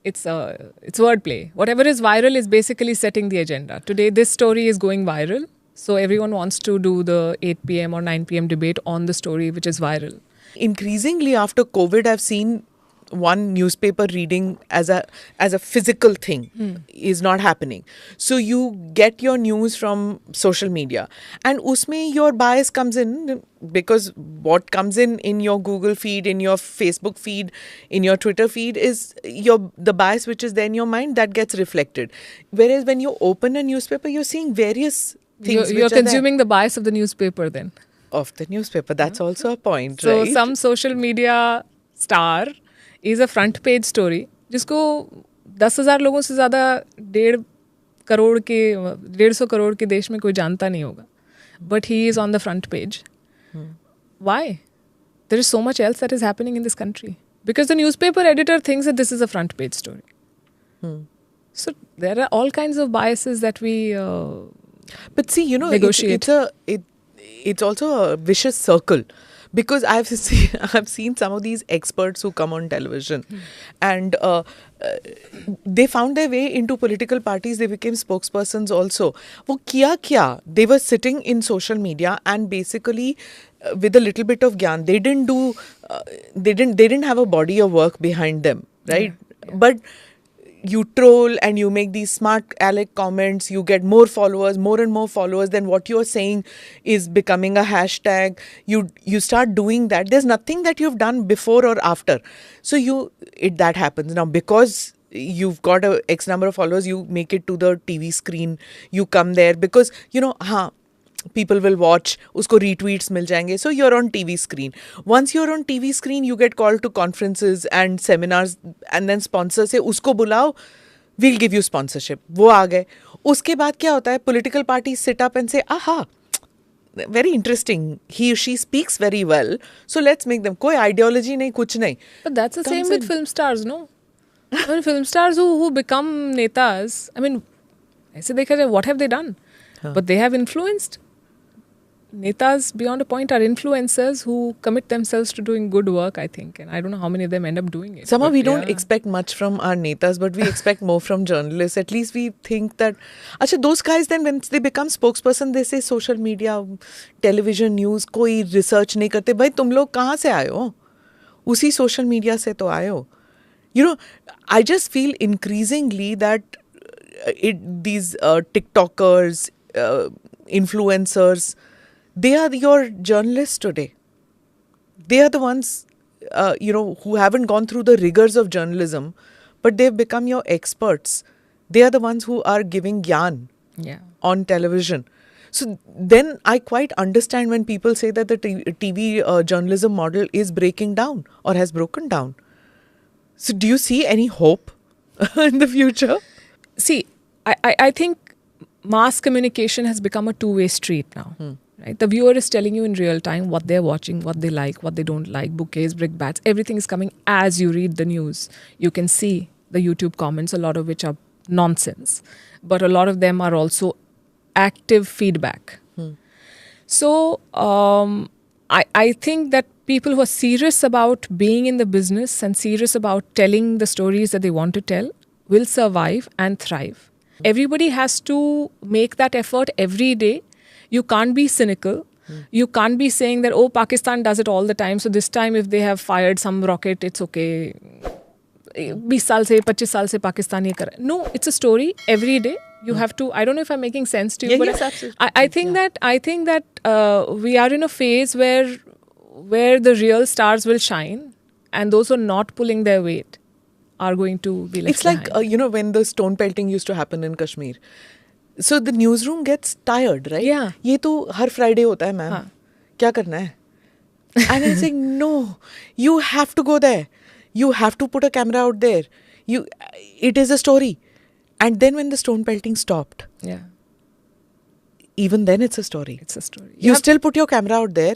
It's wordplay. Whatever is viral is basically setting the agenda. Today, this story is going viral. So everyone wants to do the 8 p.m. or 9 p.m. debate on the story which is viral. Increasingly after COVID, I've seen one newspaper reading as a physical thing is not happening. So you get your news from social media, and usme your bias comes in because what comes in your Google feed, in your Facebook feed, in your Twitter feed is the bias which is there in your mind that gets reflected. Whereas when you open a newspaper, you're seeing various things. You're consuming the bias of the newspaper then. Of the newspaper. That's also a point, so right? So some social media star is a front page story जिसको 10,000 लोगों से ज़्यादा 150 करोड़ के देश में कोई जानता नहीं होगा. But he is on the front page. Why? There is so much else that is happening in this country. Because the newspaper editor thinks that this is a front page story. So there are all kinds of biases that we but see, negotiate. It's also a vicious circle. Because I've seen some of these experts who come on television and they found their way into political parties. They became spokespersons also. वो किया क्या? They were sitting in social media and basically with a little bit of gyan, they didn't have a body of work behind them, right? Yeah. But you troll and you make these smart aleck comments, you get more and more followers, then what you're saying is becoming a hashtag. You start doing that. There's nothing that you've done before or after. So that happens. Now, because you've got a X number of followers, you make it to the TV screen, you come there because, people will watch, usko retweets mil jayenge. So you're on TV screen. Once you're on TV screen, you get called to conferences and seminars and then sponsors say, usko bulao, we'll give you sponsorship. वो आ गए. उसके बाद क्या होता है? Political parties sit up and say, aha, very interesting. He or she speaks very well. So let's make them. कोई ideology नहीं, कुछ नहीं. But that's the same with film stars, no? I mean, film stars who become netas, I mean, ऐसे देखा जाए, what have they done? But they have influenced. Netas, beyond a point, are influencers who commit themselves to doing good work, I think. And I don't know how many of them end up doing it. Somehow we don't expect much from our netas, but we expect more from journalists. At least we think that... Achha, those guys then, when they become spokesperson, they say social media, television, news, koi research nahi karte. Bhai, tum log kahan se aaye ho? Usi social media se to aaye ho. I just feel increasingly that these TikTokers, influencers... They are your journalists today. They are the ones, who haven't gone through the rigors of journalism, but they've become your experts. They are the ones who are giving gyan on television. So then I quite understand when people say that the TV journalism model is breaking down or has broken down. So do you see any hope in the future? See, I think mass communication has become a two-way street now. Right? The viewer is telling you in real time what they're watching, what they like, what they don't like, bouquets, brickbats, everything is coming as you read the news. You can see the YouTube comments, a lot of which are nonsense. But a lot of them are also active feedback. So I think that people who are serious about being in the business and serious about telling the stories that they want to tell will survive and thrive. Everybody has to make that effort every day. You can't be cynical. You can't be saying that, oh, Pakistan does it all the time, so this time if they have fired some rocket, it's okay. 20 साल से 25 साल से पाकिस्तान ये कर रहा है. No, it's a story every day. You have to. I don't know if I'm making sense to you, but yes, absolutely. I think that we are in a phase where the real stars will shine, and those who are not pulling their weight are going to be left It's like behind. when the stone pelting used to happen in Kashmir. So the newsroom gets tired, right? Yeah. ये तो हर Friday होता है, ma'am. हाँ. क्या करना है? And I'm saying, no, you have to go there. You have to put a camera out there. It is a story. And then when the stone pelting stopped, Yeah, even then it's a story. it's a story. You still put your camera out there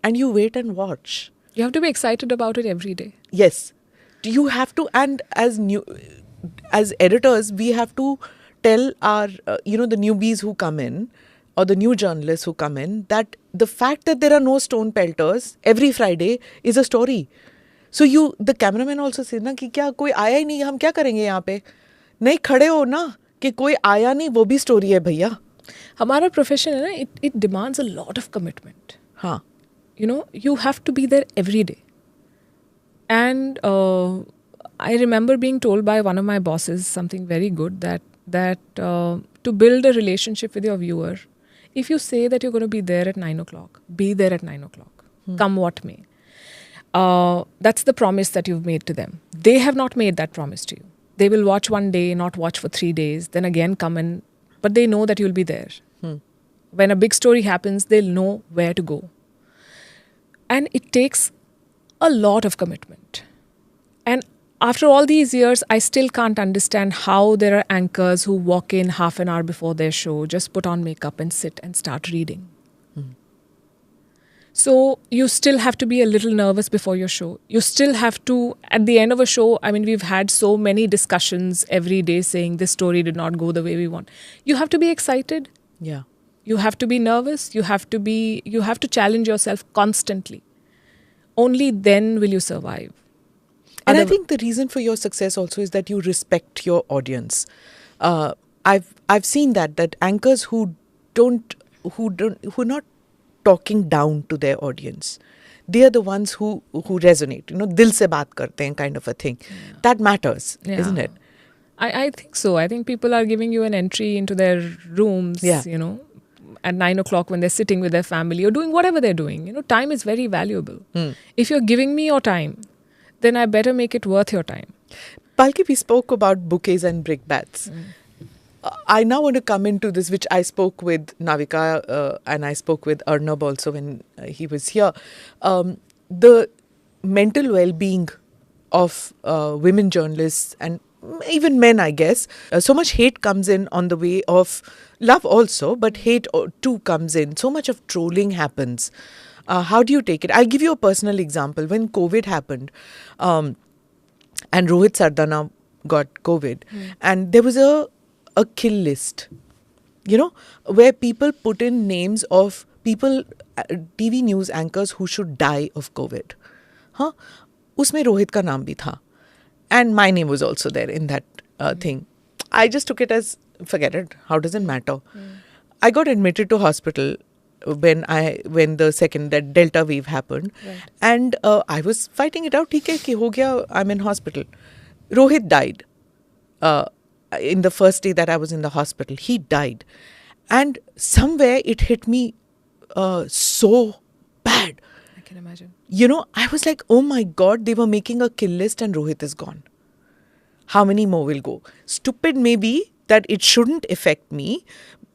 and you wait and watch. You have to be excited about it every day. Yes. You have to, and as editors, we have to tell our, the newbies who come in, or the new journalists who come in, that the fact that there are no stone pelters every Friday is a story. So the cameraman also says ना कि क्या कोई आया ही नहीं, हम क्या करेंगे यहाँ पे? नहीं खड़े हो ना कि कोई आया नहीं, वो भी स्टोरी है भैया. हमारा प्रोफेशन है ना, it demands a lot of commitment. हाँ. You have to be there every day. And I remember being told by one of my bosses something very good, that to build a relationship with your viewer, if you say that you're going to be there at 9 o'clock, be there at 9 o'clock, come what may. That's the promise that you've made to them. They have not made that promise to you. They will watch one day, not watch for 3 days, then again come in, but they know that you'll be there. When a big story happens, they'll know where to go. And it takes a lot of commitment. And after all these years, I still can't understand how there are anchors who walk in half an hour before their show, just put on makeup and sit and start reading. So you still have to be a little nervous before your show. You still have to, at the end of a show, I mean, we've had so many discussions every day saying this story did not go the way we want. You have to be excited. Yeah. You have to be nervous. You have to challenge yourself constantly. Only then will you survive. And I think the reason for your success also is that you respect your audience. I've seen that anchors who are not talking down to their audience, they are the ones who resonate. Dil se baat karte hain kind of a thing. Yeah. That matters, isn't it? I think so. I think people are giving you an entry into their rooms, at 9 o'clock when they're sitting with their family or doing whatever they're doing. Time is very valuable. If you're giving me your time, then I better make it worth your time. Palki, we spoke about bouquets and brickbats. I now want to come into this, which I spoke with Navika and I spoke with Arnab also when he was here. The mental well-being of women journalists and even men, I guess. So much hate comes in on the way of love also, but hate too comes in. So much of trolling happens. How do you take it? I'll give you a personal example. When COVID happened and Rohit Sardana got COVID and there was a kill list, where people put in names of people, TV news anchors who should die of COVID. Usme Rohit ka naam bhi tha. And my name was also there in that thing. I just took it as, forget it, how does it matter? I got admitted to hospital when that Delta wave happened. Right. And I was fighting it out. Theek hai ki ho gaya, I'm in hospital. Rohit died. In the first day that I was in the hospital, he died. And somewhere it hit me so bad. I can imagine. I was like, oh my God, they were making a kill list and Rohit is gone. How many more will go? Stupid maybe that it shouldn't affect me,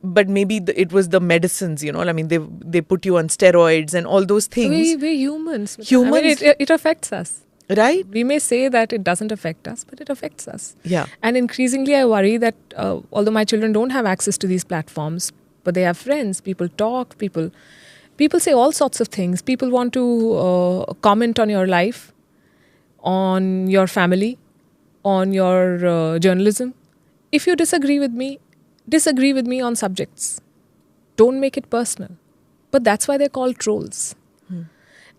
but maybe it was the medicines, I mean, they put you on steroids and all those things. We're humans. Humans. I mean, it affects us. Right? We may say that it doesn't affect us, but it affects us. Yeah. And increasingly I worry that although my children don't have access to these platforms, but they have friends, people talk, people say all sorts of things. People want to comment on your life, on your family, on your journalism. If you disagree with me on subjects. Don't make it personal. But that's why they're called trolls.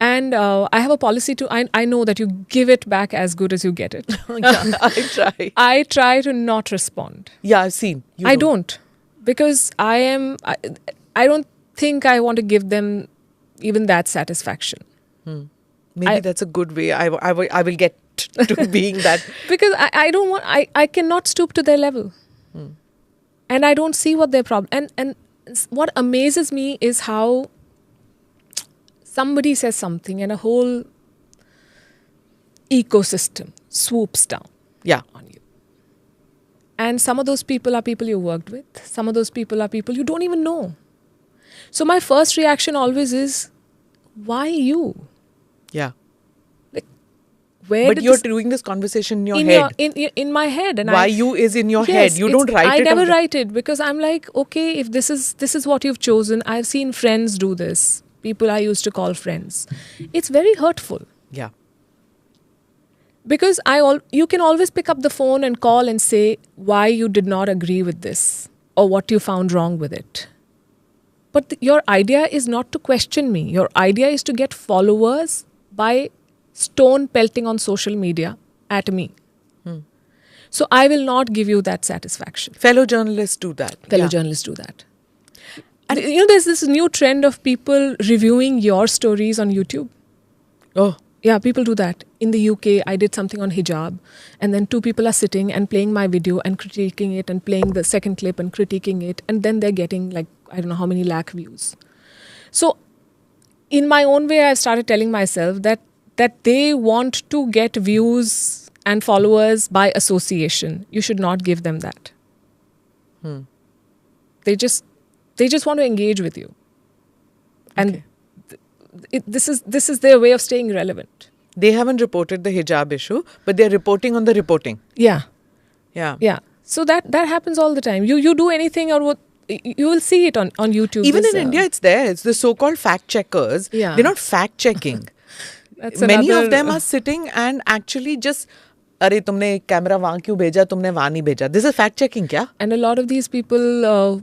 And I have a policy I know that you give it back as good as you get it. Yeah, I try. I try to not respond. Yeah, I've seen. I don't. Because I don't think I want to give them even that satisfaction. Maybe that's a good way. I will get to being that. Because I don't want, I cannot stoop to their level. And I don't see what their problem. And what amazes me is how somebody says something and a whole ecosystem swoops down Yeah. on you. And some of those people are people you worked with. Some of those people are people you don't even know. So my first reaction always is, why you? Yeah. Like, where But did you're this, doing this conversation in your head. in my head, and Why you is in your yes, head. You don't write I it. never write it because I'm like, okay, if this is what you've chosen. I've seen friends do this. People I used to call friends. It's very hurtful. Yeah. Because you can always pick up the phone and call and say why you did not agree with this or what you found wrong with it. But your idea is not to question me. Your idea is to get followers by stone pelting on social media at me. So I will not give you that satisfaction. Fellow journalists do that. Fellow Yeah. journalists do that. And there's this new trend of people reviewing your stories on YouTube. Oh. Yeah, people do that. In the UK, I did something on hijab, and then two people are sitting and playing my video and critiquing it and playing the second clip and critiquing it, and then they're getting like, I don't know how many lakh views. So in my own way, I started telling myself that they want to get views and followers by association. You should not give them that. They just want to engage with you. And this is their way of staying relevant. They haven't reported the hijab issue, but they're reporting on the reporting. Yeah. Yeah. Yeah. So that happens all the time. You do anything or what, you will see it on YouTube. Even in India, it's there. It's the so-called fact checkers. Yeah. They're not fact checking. That's Many another- of them are sitting and actually just, अरे तुमने camera वहाँ क्यों भेजा, तुमने वहाँ नहीं भेजा. This is fact checking, क्या? And a lot of these people,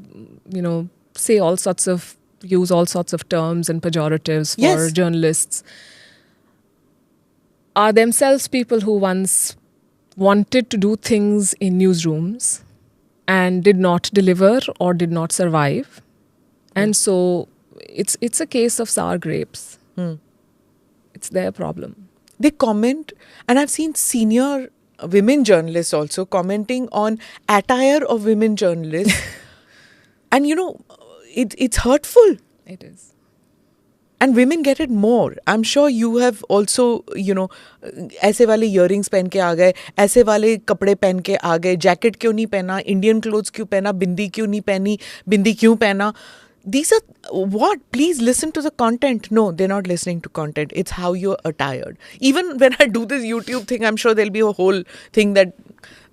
use all sorts of terms and pejoratives for Yes. journalists, are themselves people who once wanted to do things in newsrooms and did not deliver or did not survive. And so it's a case of sour grapes. It's their problem. They comment, and I've seen senior women journalists also commenting on attire of women journalists. And it's hurtful. It is. And women get it more. I'm sure you have also, ऐसे वाले earrings पहन के आ गए, ऐसे वाले कपड़े पहन के आ गए, jacket क्यों नहीं पहना, Indian clothes क्यों पहना, बिंदी क्यों नहीं पहनी, बिंदी क्यों पहना. These are what? Please listen to the content. No, they're not listening to content. It's how you're attired. Even when I do this YouTube thing, I'm sure there'll be a whole thing that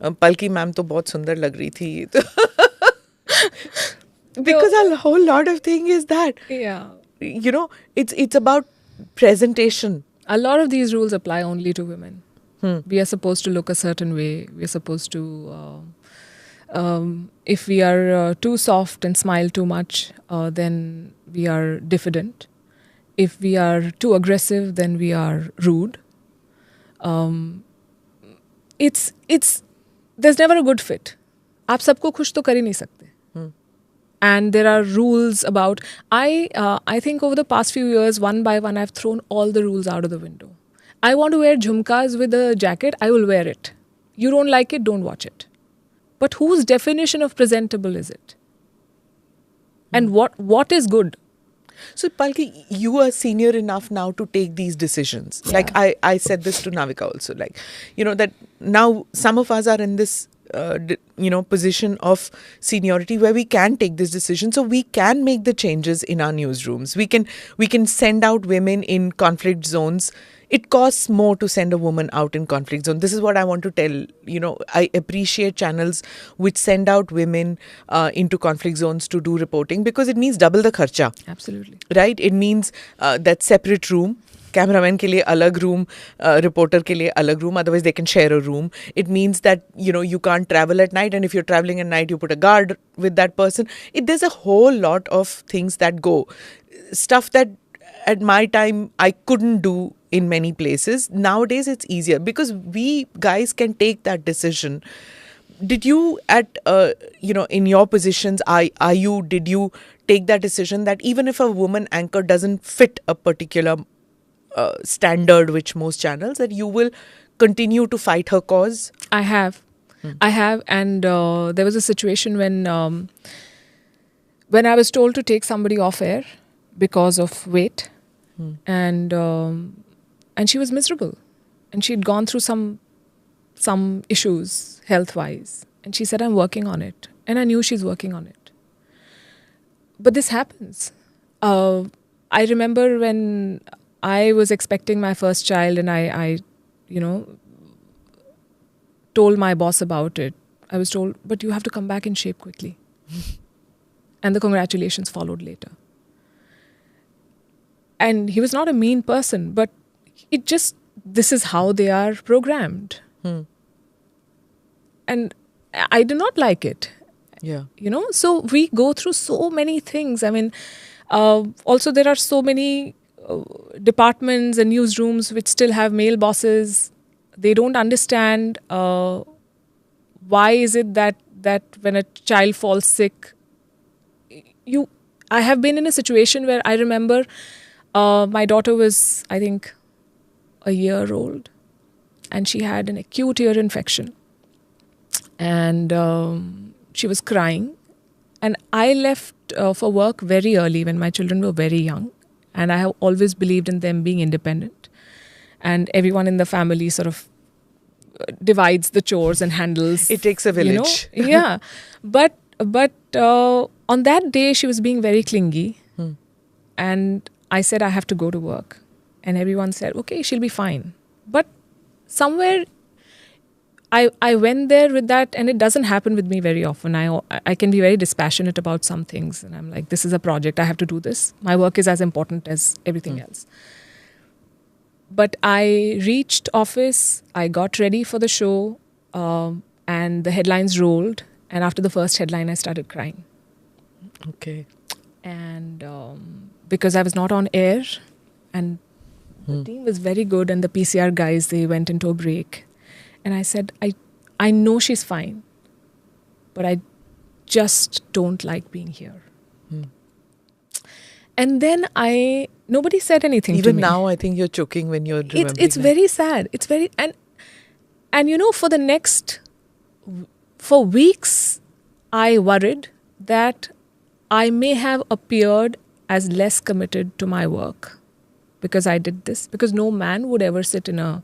Palki ma'am to बहुत सुंदर लग रही थी. Because a whole lot of thing is that. Yeah. It's about presentation. A lot of these rules apply only to women. We are supposed to look a certain way. We are supposed to, if we are too soft and smile too much, then we are diffident. If we are too aggressive, then we are rude. There's never a good fit. आप सबको खुश तो कर ही नहीं सकते. And there are rules about, I think over the past few years, one by one, I've thrown all the rules out of the window. I want to wear jhumkas with a jacket, I will wear it. You don't like it, don't watch it. But whose definition of presentable is it? And what is good? So, Palki, you are senior enough now to take these decisions. Yeah. Like I said this to Navika also. Like, that now some of us are in this, position of seniority where we can take this decision. So we can make the changes in our newsrooms. We can send out women in conflict zones. It costs more to send a woman out in conflict zone. This is what I want to tell. I appreciate channels which send out women into conflict zones to do reporting because it means double the kharcha. Absolutely. Right? It means that separate room. Cameraman ke liye alag room, reporter ke liye alag room. Otherwise, they can share a room. It means that, you can't travel at night. And if you're traveling at night, you put a guard with that person. There's a whole lot of things that go. Stuff that at my time I couldn't do in many places. Nowadays it's easier because we guys can take that decision. Did you in your positions, did you take that decision that even if a woman anchor doesn't fit a particular standard, which most channels, that you will continue to fight her cause? I have. And there was a situation when I was told to take somebody off air because of weight, and she was miserable, and she'd gone through some issues health wise, and she said, I'm working on it, and I knew she's working on it. But this happens. I remember when I was expecting my first child, and I told my boss about it. I was told, but you have to come back in shape quickly. And the congratulations followed later. And he was not a mean person, but this is how they are programmed. And I do not like it. Yeah. So we go through so many things. I mean, also there are so many departments and newsrooms which still have male bosses. They don't understand why is it that when a child falls sick, I have been in a situation where I remember my daughter was, I think, a year old, and she had an acute ear infection, and she was crying, and I left for work very early when my children were very young, and I have always believed in them being independent, and everyone in the family sort of divides the chores and handles. It takes a village. Yeah. But on that day, she was being very clingy. And I said, I have to go to work. And everyone said, okay, she'll be fine. But somewhere, I went there with that, and it doesn't happen with me very often. I can be very dispassionate about some things. And I'm like, this is a project. I have to do this. My work is as important as everything else. But I reached office, I got ready for the show, and the headlines rolled. And after the first headline, I started crying. Okay. And because I was not on air, and the team was very good, and the PCR guys, they went into a break. And I said, I know she's fine, but I just don't like being here. And then nobody said anything to me. Even now, I think you're choking when you're remembering. It's very sad. It's very, and for weeks, I worried that I may have appeared as less committed to my work because I did this. Because no man would ever sit in a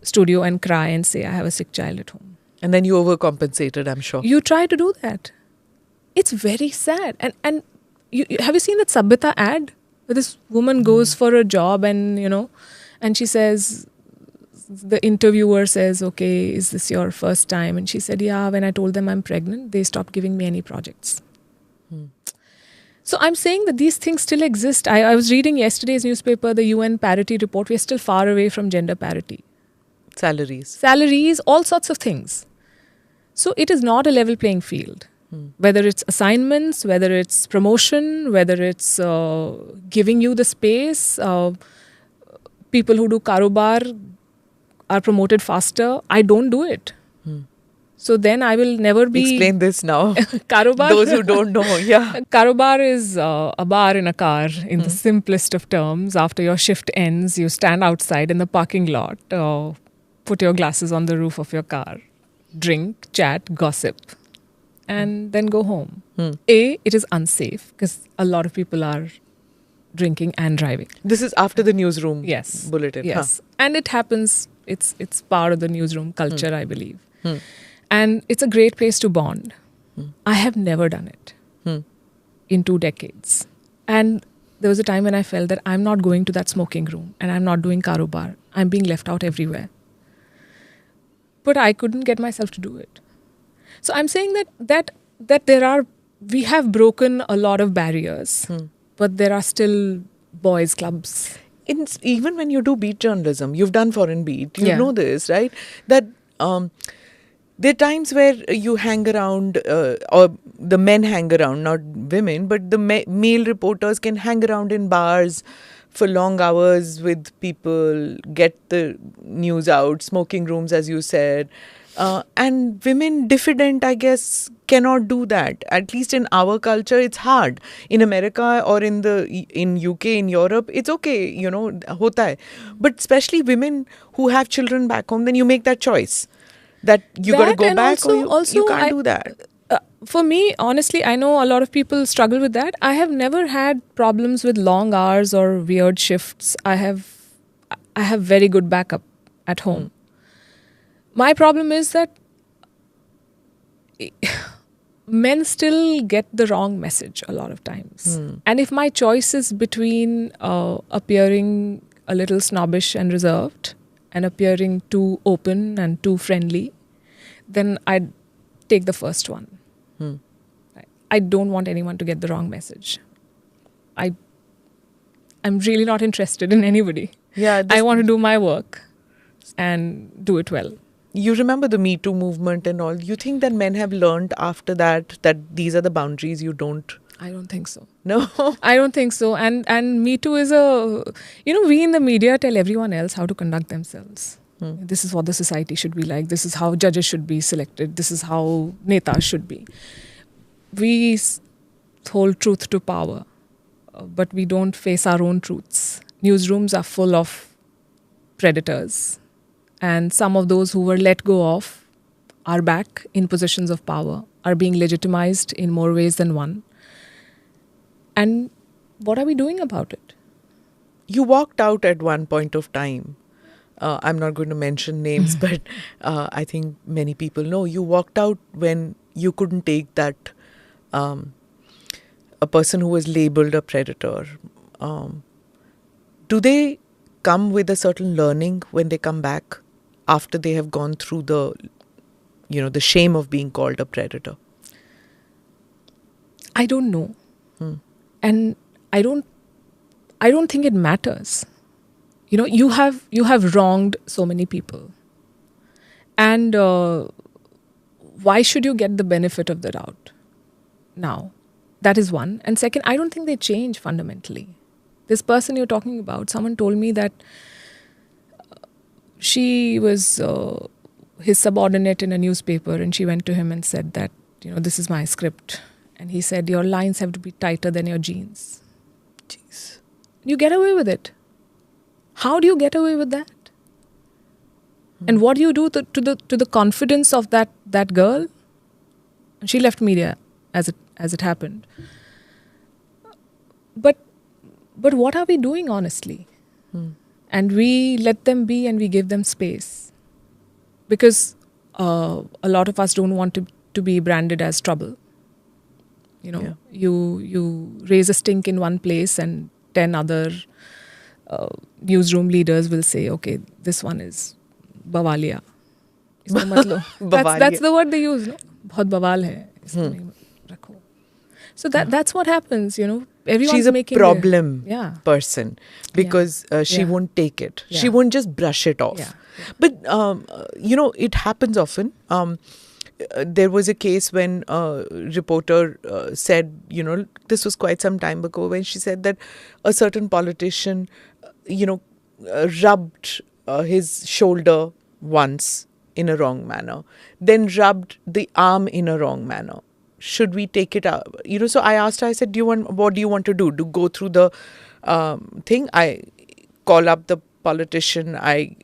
studio and cry and say, I have a sick child at home. And then you overcompensated, I'm sure. You try to do that. It's very sad. And have you seen that Sabita ad where this woman goes for a job and she says, the interviewer says, okay, is this your first time? And she said, yeah, when I told them I'm pregnant, they stopped giving me any projects. So I'm saying that these things still exist. I was reading yesterday's newspaper, the UN parity report. We're still far away from gender parity. Salaries, all sorts of things. So it is not a level playing field. Whether it's assignments, whether it's promotion, whether it's giving you the space, people who do karobar are promoted faster. I don't do it. So then I will never be... Explain this now. Karobar. Those who don't know, yeah. Karobar is a bar in a car in the simplest of terms. After your shift ends, you stand outside in the parking lot, put your glasses on the roof of your car, drink, chat, gossip, and then go home. It is unsafe because a lot of people are drinking and driving. This is after the newsroom bulletin. Yes. And it happens, it's part of the newsroom culture, I believe. And it's a great place to bond. I have never done it in 2 decades. And there was a time when I felt that I'm not going to that smoking room and I'm not doing karobar. I'm being left out everywhere. But I couldn't get myself to do it. So I'm saying that we have broken a lot of barriers, but there are still boys' clubs. Even when you do beat journalism, you've done foreign beat, you know this, right? That there are times where you hang around, or the men hang around, not women, but the male reporters can hang around in bars for long hours with people, get the news out, smoking rooms, as you said. And women diffident, I guess, cannot do that. At least in our culture, it's hard. In America or in UK, in Europe, it's okay, hota hai. But especially women who have children back home, then you make that choice that you got to That, go and back, or also you can't do that. For me, honestly, I know a lot of people struggle with that. I have never had problems with long hours or weird shifts. I have very good backup at home. My problem is that men still get the wrong message a lot of times. And if my choice is between appearing a little snobbish and reserved and appearing too open and too friendly, then I'd take the first one. I don't want anyone to get the wrong message. I'm really not interested in anybody. Yeah, I want to do my work and do it well. You remember the Me Too movement and all. You think that men have learned after that these are the boundaries you don't? I don't think so. No. I don't think so. And Me Too is we in the media tell everyone else how to conduct themselves. This is what the society should be like. This is how judges should be selected. This is how netas should be. We hold truth to power, but we don't face our own truths. Newsrooms are full of predators. And some of those who were let go of are back in positions of power, are being legitimized in more ways than one. And what are we doing about it? You walked out at one point of time. I'm not going to mention names, but I think many people know. You walked out when you couldn't take that a person who was labeled a predator. Do they come with a certain learning when they come back after they have gone through the shame of being called a predator? I don't know. And I don't think it matters. You have wronged so many people. And why should you get the benefit of the doubt now? That is one. And second, I don't think they change fundamentally. This person you're talking about, someone told me that she was his subordinate in a newspaper, and she went to him and said that, this is my script. And he said, your lines have to be tighter than your jeans. Jeez. You get away with it. How do you get away with that? And what do you do to the confidence of that girl? She left media as it happened. But what are we doing, honestly? And we let them be, and we give them space, because a lot of us don't want to be branded as trouble. You raise a stink in one place, and 10 other newsroom leaders will say, okay, this one is bawaliya. That's the word they use, no? Bahut bawal hai. Isko nahi rakho. So that's what happens, Everyone's She's a making problem person, because she won't take it. Yeah. She won't just brush it off. Yeah. But, it happens often. There was a case when a reporter said, this was quite some time ago, when she said that a certain politician, rubbed his shoulder once in a wrong manner, then rubbed the arm in a wrong manner. Should we take it out? So I asked her, I said, what do you want to do? To go through the thing? I call up the politician, I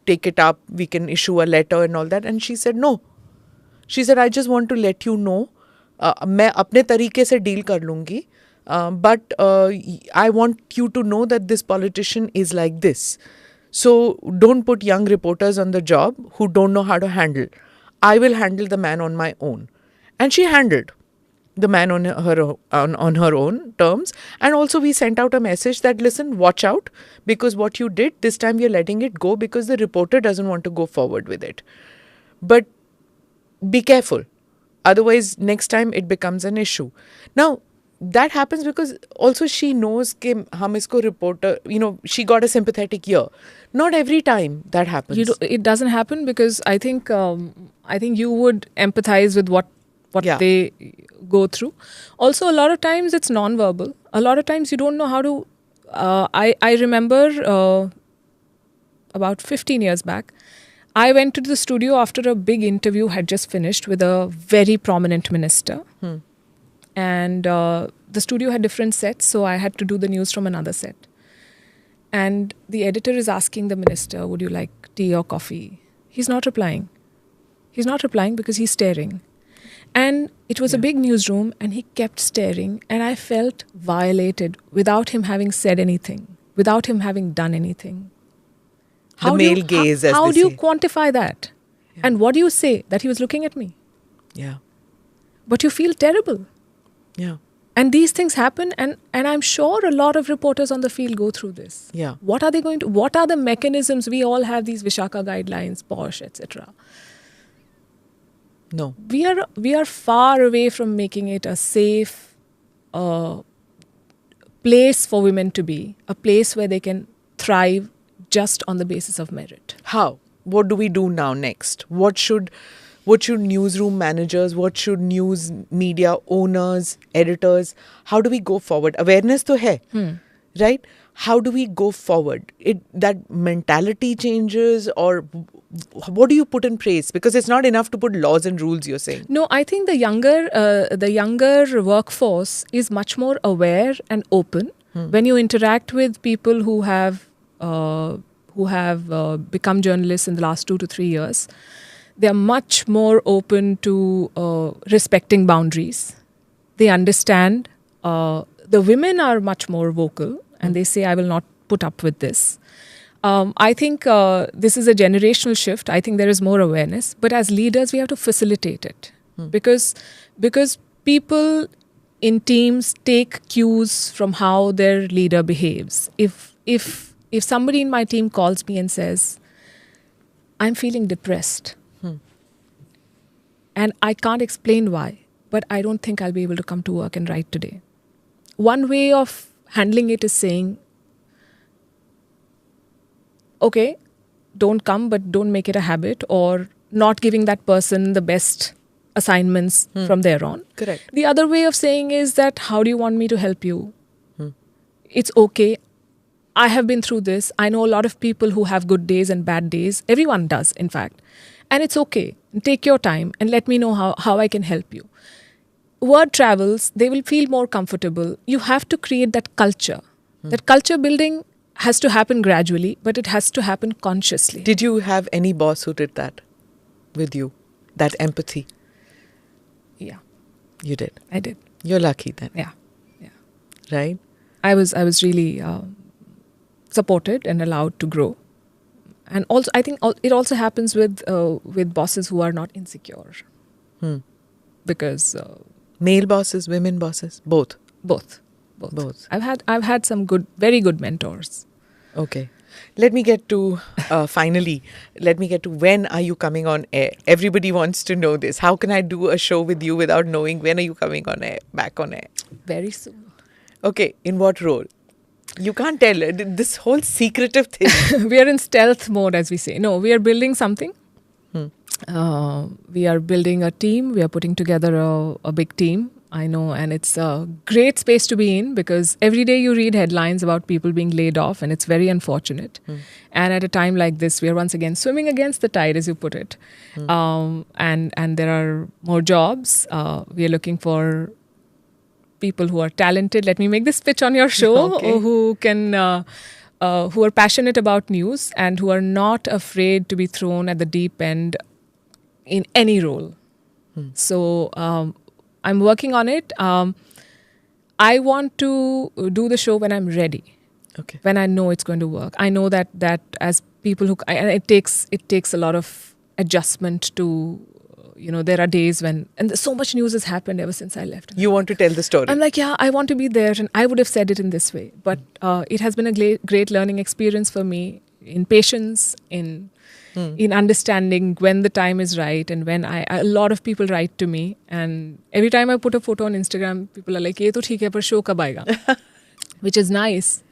take it up, we can issue a letter and all that. And she said, no. She said, I just want to let you know, मैं अपने तरीके से deal कर लूँगी, but I want you to know that this politician is like this. So don't put young reporters on the job who don't know how to handle. I will handle the man on my own. And she handled the man on her own terms. And also we sent out a message that, listen, watch out, because what you did, this time we are letting it go because the reporter doesn't want to go forward with it. But be careful. Otherwise, next time it becomes an issue. Now, that happens because also she knows that hum isko reporter, she got a sympathetic ear. Not every time that happens. It doesn't happen because I think you would empathize with what they go through. Also, a lot of times it's non-verbal. A lot of times you don't know how to I remember about 15 years back, I went to the studio after a big interview had just finished with a very prominent minister. And the studio had different sets, so I had to do the news from another set. And the editor is asking the minister, would you like tea or coffee? He's not replying. He's not replying because he's staring. And it was a big newsroom and he kept staring, and I felt violated without him having said anything, without him having done anything. The male gaze, as how they do you say. quantify that? Yeah. And what do you say? That he was looking at me. Yeah. But you feel terrible. Yeah. And these things happen, and I'm sure a lot of reporters on the field go through this. Yeah. What are the mechanisms? We all have these Vishaka guidelines, POSH, etc. No. We are far away from making it a safe place for women to be, a place where they can thrive just on the basis of merit. How? What do we do now next? What should newsroom managers, what should news media owners, editors, how do we go forward? Awareness to hai, right? How do we go forward? That mentality changes, or what do you put in place? Because it's not enough to put laws and rules, you're saying. No, I think the younger workforce is much more aware and open. When you interact with people who have become journalists in the last 2 to 3 years, they are much more open to respecting boundaries. They understand. The women are much more vocal, and they say, I will not put up with this. I think this is a generational shift. I think there is more awareness. But as leaders, we have to facilitate it. Because people in teams take cues from how their leader behaves. If somebody in my team calls me and says, I'm feeling depressed, and I can't explain why, but I don't think I'll be able to come to work and write today. One way of handling it is saying, okay, don't come, but don't make it a habit, or not giving that person the best assignments from there on. Correct. The other way of saying is that, how do you want me to help you? It's okay. I have been through this. I know a lot of people who have good days and bad days. Everyone does, in fact. And it's okay. Take your time and let me know how I can help you. Word travels, they will feel more comfortable. You have to create that culture. That culture building has to happen gradually, but it has to happen consciously. Did you have any boss who did that with you? That empathy? Yeah, You did. I did. You're lucky then. Yeah. Right? I was really supported and allowed to grow. And also, I think it also happens with bosses who are not insecure. Because Male bosses, women bosses, both. both. I've had some very good mentors. Okay. Let me get to, finally, when are you coming on air? Everybody wants to know this. How can I do a show with you without knowing when are you coming on air, back on air? Very soon. Okay. In what role? You can't tell. This whole secretive thing. We are in stealth mode, as we say. No, we are building something. We are building a team. We are putting together a big team. I know, and it's a great space to be in, because every day you read headlines about people being laid off, and it's very unfortunate. And at a time like this, we are once again swimming against the tide, as you put it. And there are more jobs. We are looking for people who are talented. Let me make this pitch on your show. Okay. Who are passionate about news and who are not afraid to be thrown at the deep end in any role. So I'm working on it. I want to do the show when I'm ready. Okay. When I know it's going to work. I know that as people who, and it takes a lot of adjustment to, there are days when, and so much news has happened ever since I left. You want to tell the story. I'm like, yeah, I want to be there, and I would have said it in this way. But it has been a great learning experience for me, in patience, in understanding when the time is right, and when a lot of people write to me, and every time I put a photo on Instagram, people are like, "Ye to theek hai, par show kab aayega?" Which is nice,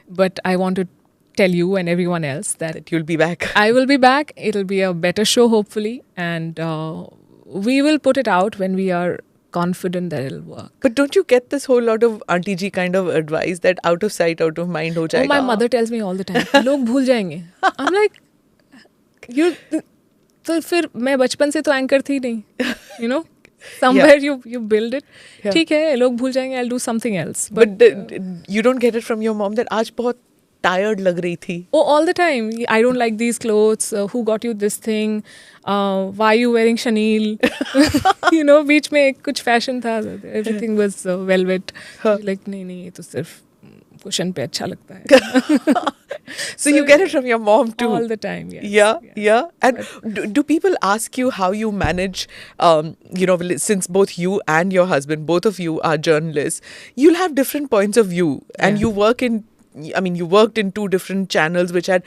but I want to tell you and everyone else that you'll be back. I will be back. It'll be a better show, hopefully, and we will put it out when we are confident that it'll work. But don't you get this whole lot of auntie ji kind of advice that out of sight, out of mind ho Oh, jayega? my mother tells me all the time, लोग भूल जाएंगे. I'm like, you. तो फिर मैं बचपन से तो anchor थी नहीं, you know. Somewhere you build it. ठीक है, लोग भूल जाएंगे. I'll do something else. But you don't get it from your mom that आज बहुत tired लग रही थी. Oh, all the time. I don't like these clothes. Who got you this thing? Why are you wearing chenille? You know, बीच में कुछ fashion था. Everything was velvet. Like नहीं ये तो सिर्फ cushion पे अच्छा लगता है. So you get it from your mom too. All the time, yes. Yeah. And do people ask you how you manage, since both you and your husband, both of you are journalists, you'll have different points of view. And you worked in two different channels which had,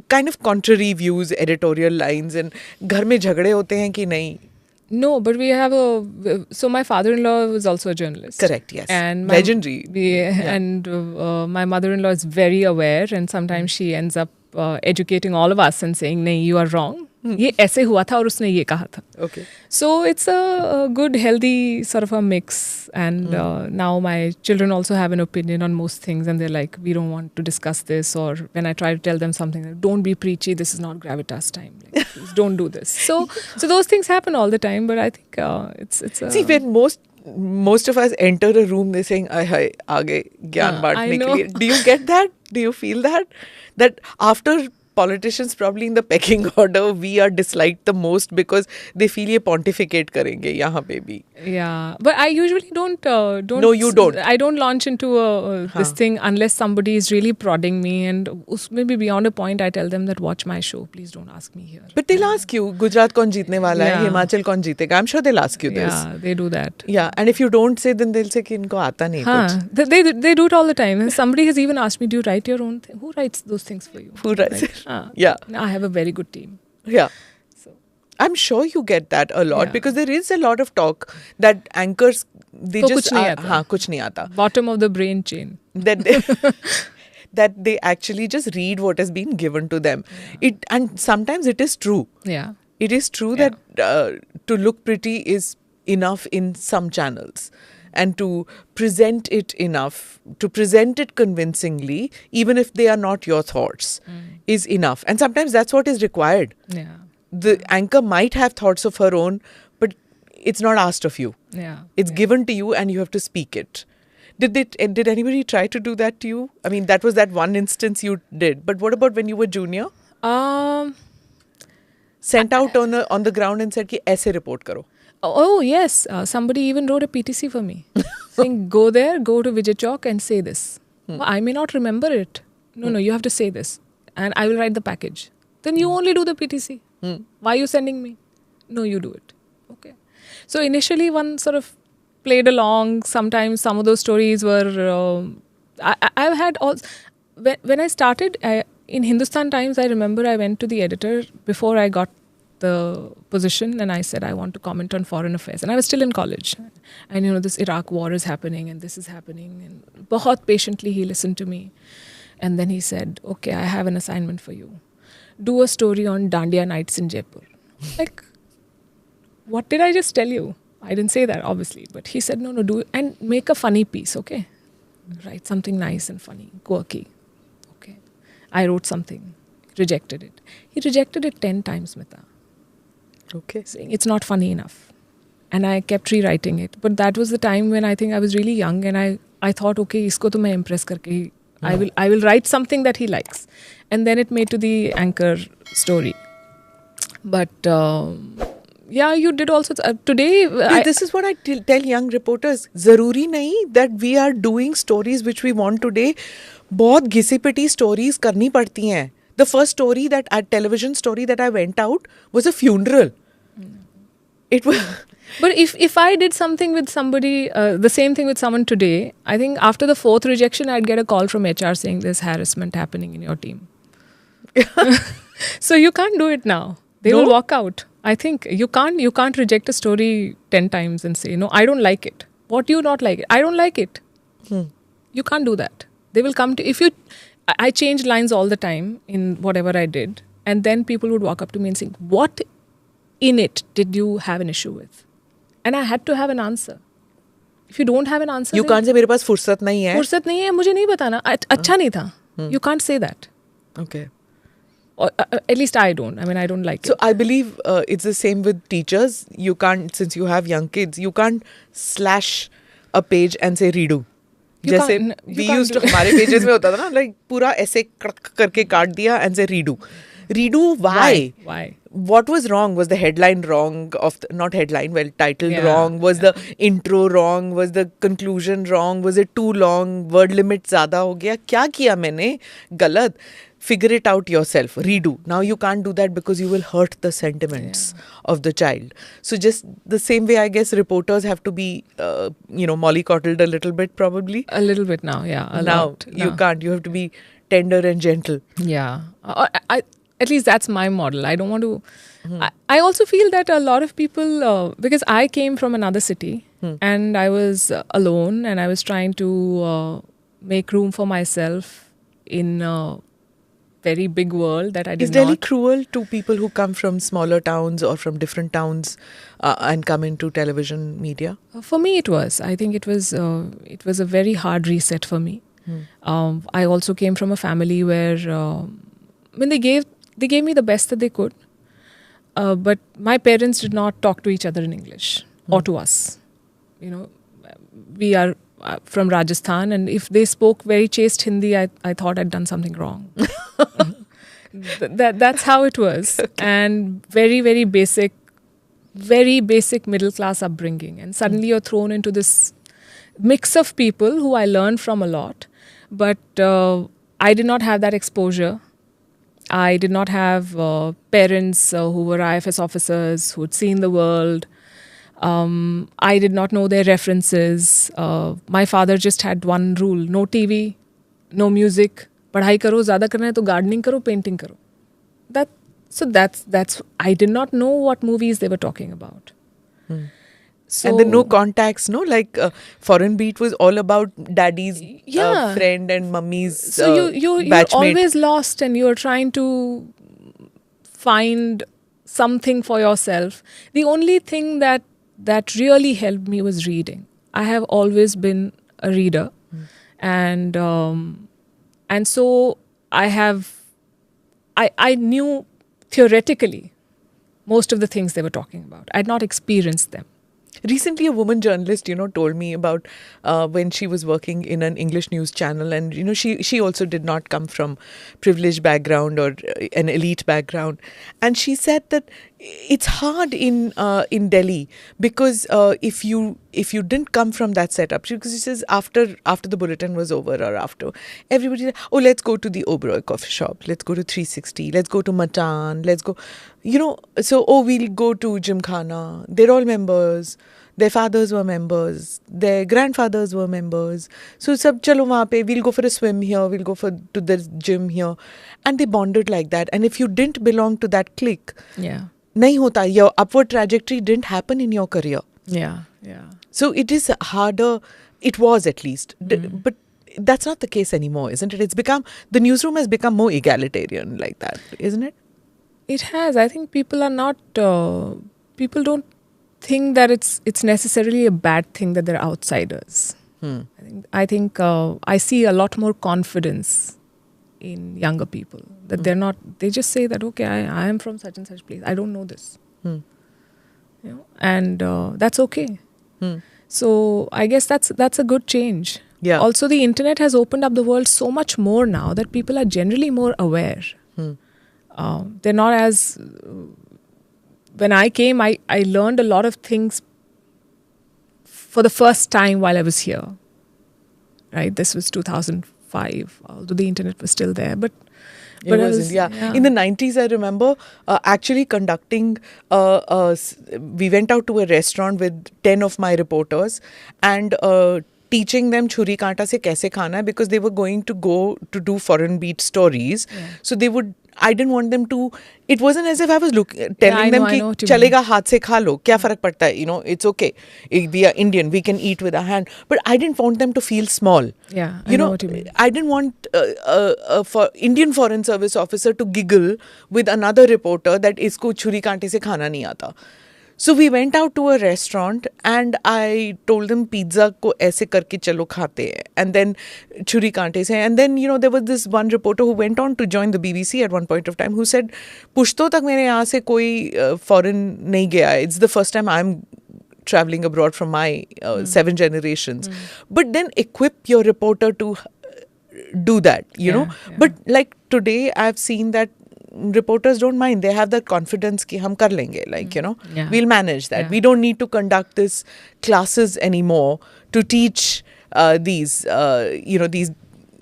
kind of contrary views, editorial lines. And घर में झगड़े होते हैं कि नहीं? No, but we have so my father-in-law was also a journalist. Correct, yes. And legendary. And my mother-in-law is very aware, and sometimes she ends up educating all of us and saying, "नहीं, you are wrong. ये ऐसे हुआ था और उसने ये कहा था." Okay. So it's a good, healthy sort of a mix. And now my children also have an opinion on most things, and they're like, "We don't want to discuss this." Or when I try to tell them something, like, "Don't be preachy. This is not gravitas time. Like, please don't do this." So those things happen all the time. But I think it's see, when most of us enter a room, they're saying, "Ay, आगे ज्ञान बांटने के लिए." Do you get that? Do you feel that after politicians probably in the pecking order, we are disliked the most because they feel ये pontificate करेंगे यहाँ पे भी. Yeah, but I usually don't. No, you don't. I don't launch into this thing unless somebody is really prodding me, and maybe beyond a point, I tell them that watch my show. Please don't ask me here. But they'll ask you, Gujarat कौन जीतने वाला है, हिमाचल कौन जीतेगा. I'm sure they'll ask you this. Yeah, they do that. Yeah, and if you don't say, then they'll say कि इनको आता नहीं कुछ. They do it all the time. Somebody has even asked me, "Do you write your own thing?" Who writes those things for you? Who writes it? Yeah. I have a very good team. Yeah. I'm sure you get that a lot because there is a lot of talk that anchors they just कुछ नहीं आता. कुछ नहीं आता. Bottom of the brain chain. That they actually just read what has been given to them. And sometimes it is true. Yeah. It is true that to look pretty is enough in some channels. And to present it enough, to present it convincingly, even if they are not your thoughts, is enough. And sometimes that's what is required. Yeah. The anchor might have thoughts of her own, but it's not asked of you. Yeah. It's given to you and you have to speak it. Did anybody try to do that to you? I mean, that was that one instance you did. But what about when you were junior? Sent out on the ground and said कि ऐसे report करो. Oh, yes. Somebody even wrote a PTC for me. Saying, go to Vijay Chowk and say this. Well, I may not remember it. No, you have to say this. And I will write the package. Then you only do the PTC. Why are you sending me? No, you do it. Okay. So initially one sort of played along. Sometimes some of those stories were... I've had all... When I started in Hindustan Times, I remember I went to the editor before I got the position and I said, I want to comment on foreign affairs. And I was still in college. And, this Iraq war is happening and this is happening. And bahut patiently he listened to me. And then he said, okay, I have an assignment for you. Do a story on Dandiya nights in Jaipur. Like, what did I just tell you? I didn't say that, obviously. But he said, no, do it. And make a funny piece, okay? Write something nice and funny, quirky. Okay. I wrote something. Rejected it. He rejected it 10 times, Smita. Okay. Saying it's not funny enough. And I kept rewriting it. But that was the time when I think I was really young and I thought, okay, isko to main impress karke I will write something that he likes. And then it made to the anchor story. But you did also today. This is what I tell young reporters. Zaruri nahi that we are doing stories which we want today. बहुत घिसी-पिटी stories करनी पड़ती हैं. The first story television story that I went out was a funeral. It was. But if I did something with somebody, the same thing with someone today, I think after the 4th rejection, I'd get a call from HR saying there's harassment happening in your team. So you can't do it now. They will walk out. I think you can't reject a story 10 times and say, no, I don't like it. What do you not like it? I don't like it. You can't do that. They will come to, I changed lines all the time in whatever I did. And then people would walk up to me and say, what in it did you have an issue with? And I had to have an answer. If you don't have an answer, You can't say मेरे पास फुर्सत नहीं है. फुर्सत नहीं है, मुझे नहीं बताना, अच्छा नहीं था. You can't say that. Okay. Or at least I don't. I mean, I don't like So it. I believe it's the same with teachers. You can't, since you have young kids, you can't slash a page and say redo. You जैसे can't- you we can't used do- to, हमारे pages में होता था ना, like पूरा ऐसे करके काट दिया and say redo. Redo, why? Why? What was wrong? Was the headline wrong? Not headline, well, titled Yeah, wrong? Was the intro wrong? Was the conclusion wrong? Was it too long? Word limit ज़्यादा हो गया? क्या किया मैंने गलत? Figure it out yourself. Redo. Now you can't do that because you will hurt the sentiments of the child. So just the same way, I guess reporters have to be, mollycoddled a little bit probably. A little bit now, yeah. A Now lot. you can't. You have to be tender and gentle. Yeah. At least that's my model. I don't want to. I also feel that a lot of people, because I came from another city and I was alone and I was trying to make room for myself in a very big world that I did Is Delhi not. cruel to people who come from smaller towns or from different towns and come into television media? For me, it was. I think it was a very hard reset for me. I also came from a family where, they gave me the best that they could, but my parents did not talk to each other in English or to us. We are from Rajasthan, and if they spoke very chaste Hindi, I thought I'd done something wrong. That's how it was, and very, very basic middle class upbringing, and suddenly you're thrown into this mix of people who I learned from a lot, but I did not have that exposure. I did not have parents who were IFS officers who had seen the world. I did not know their references. My father just had one rule: no TV, no music. पढ़ाई करो, ज़्यादा करना है तो gardening करो, painting करो. That's I did not know what movies they were talking about. So, and then no contacts, no? Like Foreign Beat was all about daddy's friend and mummy's so you're batchmate. always lost and you're trying to find something for yourself. The only thing that really helped me was reading. I have always been a reader, and so I knew theoretically most of the things they were talking about. I'd not experienced them. Recently, a woman journalist, told me about when she was working in an English news channel, and she also did not come from privileged background or an elite background, and she said that it's hard in Delhi because if you didn't come from that setup, because she says after the bulletin was over or after, everybody said, oh, let's go to the Oberoi coffee shop, let's go to 360, let's go to Matan, let's go, so we'll go to Gymkhana. They're all members. Their fathers were members. Their grandfathers were members. So sab chalo wahan pe, we'll go for a swim here, we'll go to the gym here, and they bonded like that. And if you didn't belong to that clique, nahi hota, your upward trajectory didn't happen in your career. Yeah. So it is harder. It was, at least, but that's not the case anymore, isn't it? The newsroom has become more egalitarian like that, isn't it? It has. I think people are not. People don't think that it's necessarily a bad thing that they're outsiders. I think I see a lot more confidence in younger people that they're not. They just say that, okay, I am from such and such place. I don't know this, and that's okay. So I guess that's a good change. Yeah. Also, the internet has opened up the world so much more now that people are generally more aware. They're not as... When I came, I learned a lot of things for the first time while I was here. Right? This was 2005, although the internet was still there. But it wasn't, yeah. In the 90s, I remember actually conducting... we went out to a restaurant with 10 of my reporters and... teaching them churi kaanta se kaise khana hai, because they were going to go to do foreign beat stories. So they would... I didn't want them to... It wasn't as if I was telling them ki chalega haath se kha lo, kya farak padta hai, it's okay. We are Indian, we can eat with our hand. But I didn't want them to feel small. Yeah, I know what you mean. I didn't want for Indian Foreign Service officer to giggle with another reporter that isko churi kaante se khana nahi aata. So we went out to a restaurant and I told them pizza ko aise karke chalo khate hai. And then churi kante se. And then, there was this one reporter who went on to join the BBC at one point of time who said, pushto tak mere yahan se koi foreign nahi gaya. It's the first time I'm traveling abroad from my 7 generations. But then equip your reporter to do that, know. But like today I've seen that reporters don't mind. They have that confidence ki hum kar lenge, like, we'll manage that. We don't need to conduct this classes anymore to teach these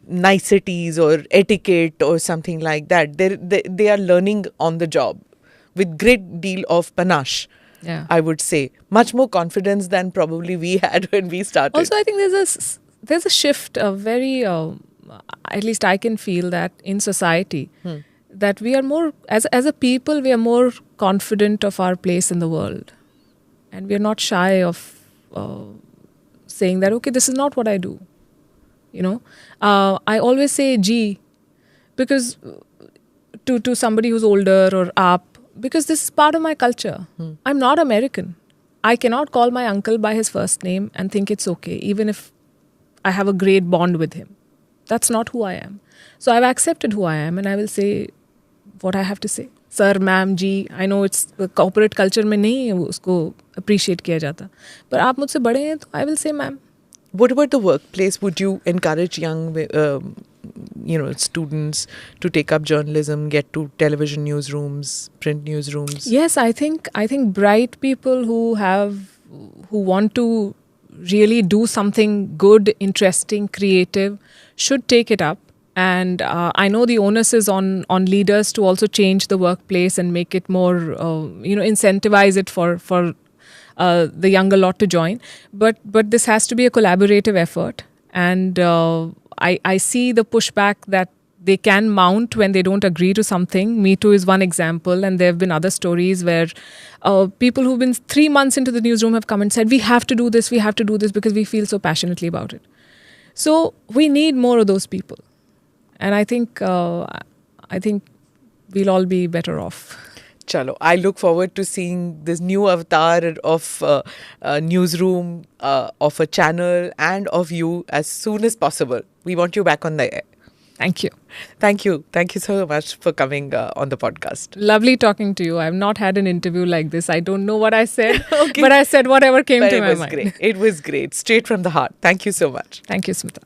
niceties or etiquette or something like that. They are learning on the job with great deal of panache. I would say much more confidence than probably we had when we started. Also, I think there's a shift, a very at least I can feel that in society, that we are more, as a people, we are more confident of our place in the world. And we are not shy of saying that, okay, this is not what I do. I always say G, because to somebody who's older or up, because this is part of my culture. I'm not American. I cannot call my uncle by his first name and think it's okay, even if I have a great bond with him. That's not who I am. So I've accepted who I am and I will say what I have to say. Sir, ma'am, ji. I know it's the corporate culture में नहीं उसको appreciate किया जाता. पर आप मुझसे बड़े हैं तो I will say ma'am. What about the workplace? Would you encourage young students to take up journalism, get to television newsrooms, print newsrooms? Yes, I think bright people who want to really do something good, interesting, creative should take it up. And I know the onus is on leaders to also change the workplace and make it more, incentivize it for the younger lot to join. But this has to be a collaborative effort. And I see the pushback that they can mount when they don't agree to something. Me Too is one example. And there have been other stories where people who've been 3 months into the newsroom have come and said, we have to do this because we feel so passionately about it. So we need more of those people. And I think we'll all be better off. Chalo, I look forward to seeing this new avatar of a newsroom, of a channel and of you as soon as possible. We want you back on the air. Thank you. Thank you. Thank you so much for coming on the podcast. Lovely talking to you. I've not had an interview like this. I don't know what I said, but I said whatever came to my mind. Great. It was great. Straight from the heart. Thank you so much. Thank you, Smita.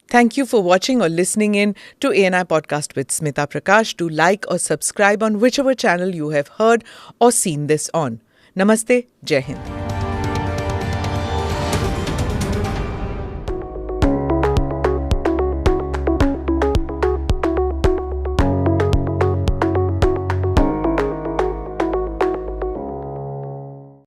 Thank you for watching or listening in to ANI Podcast with Smita Prakash. Do like or subscribe on whichever channel you have heard or seen this on. Namaste. Jai Hind.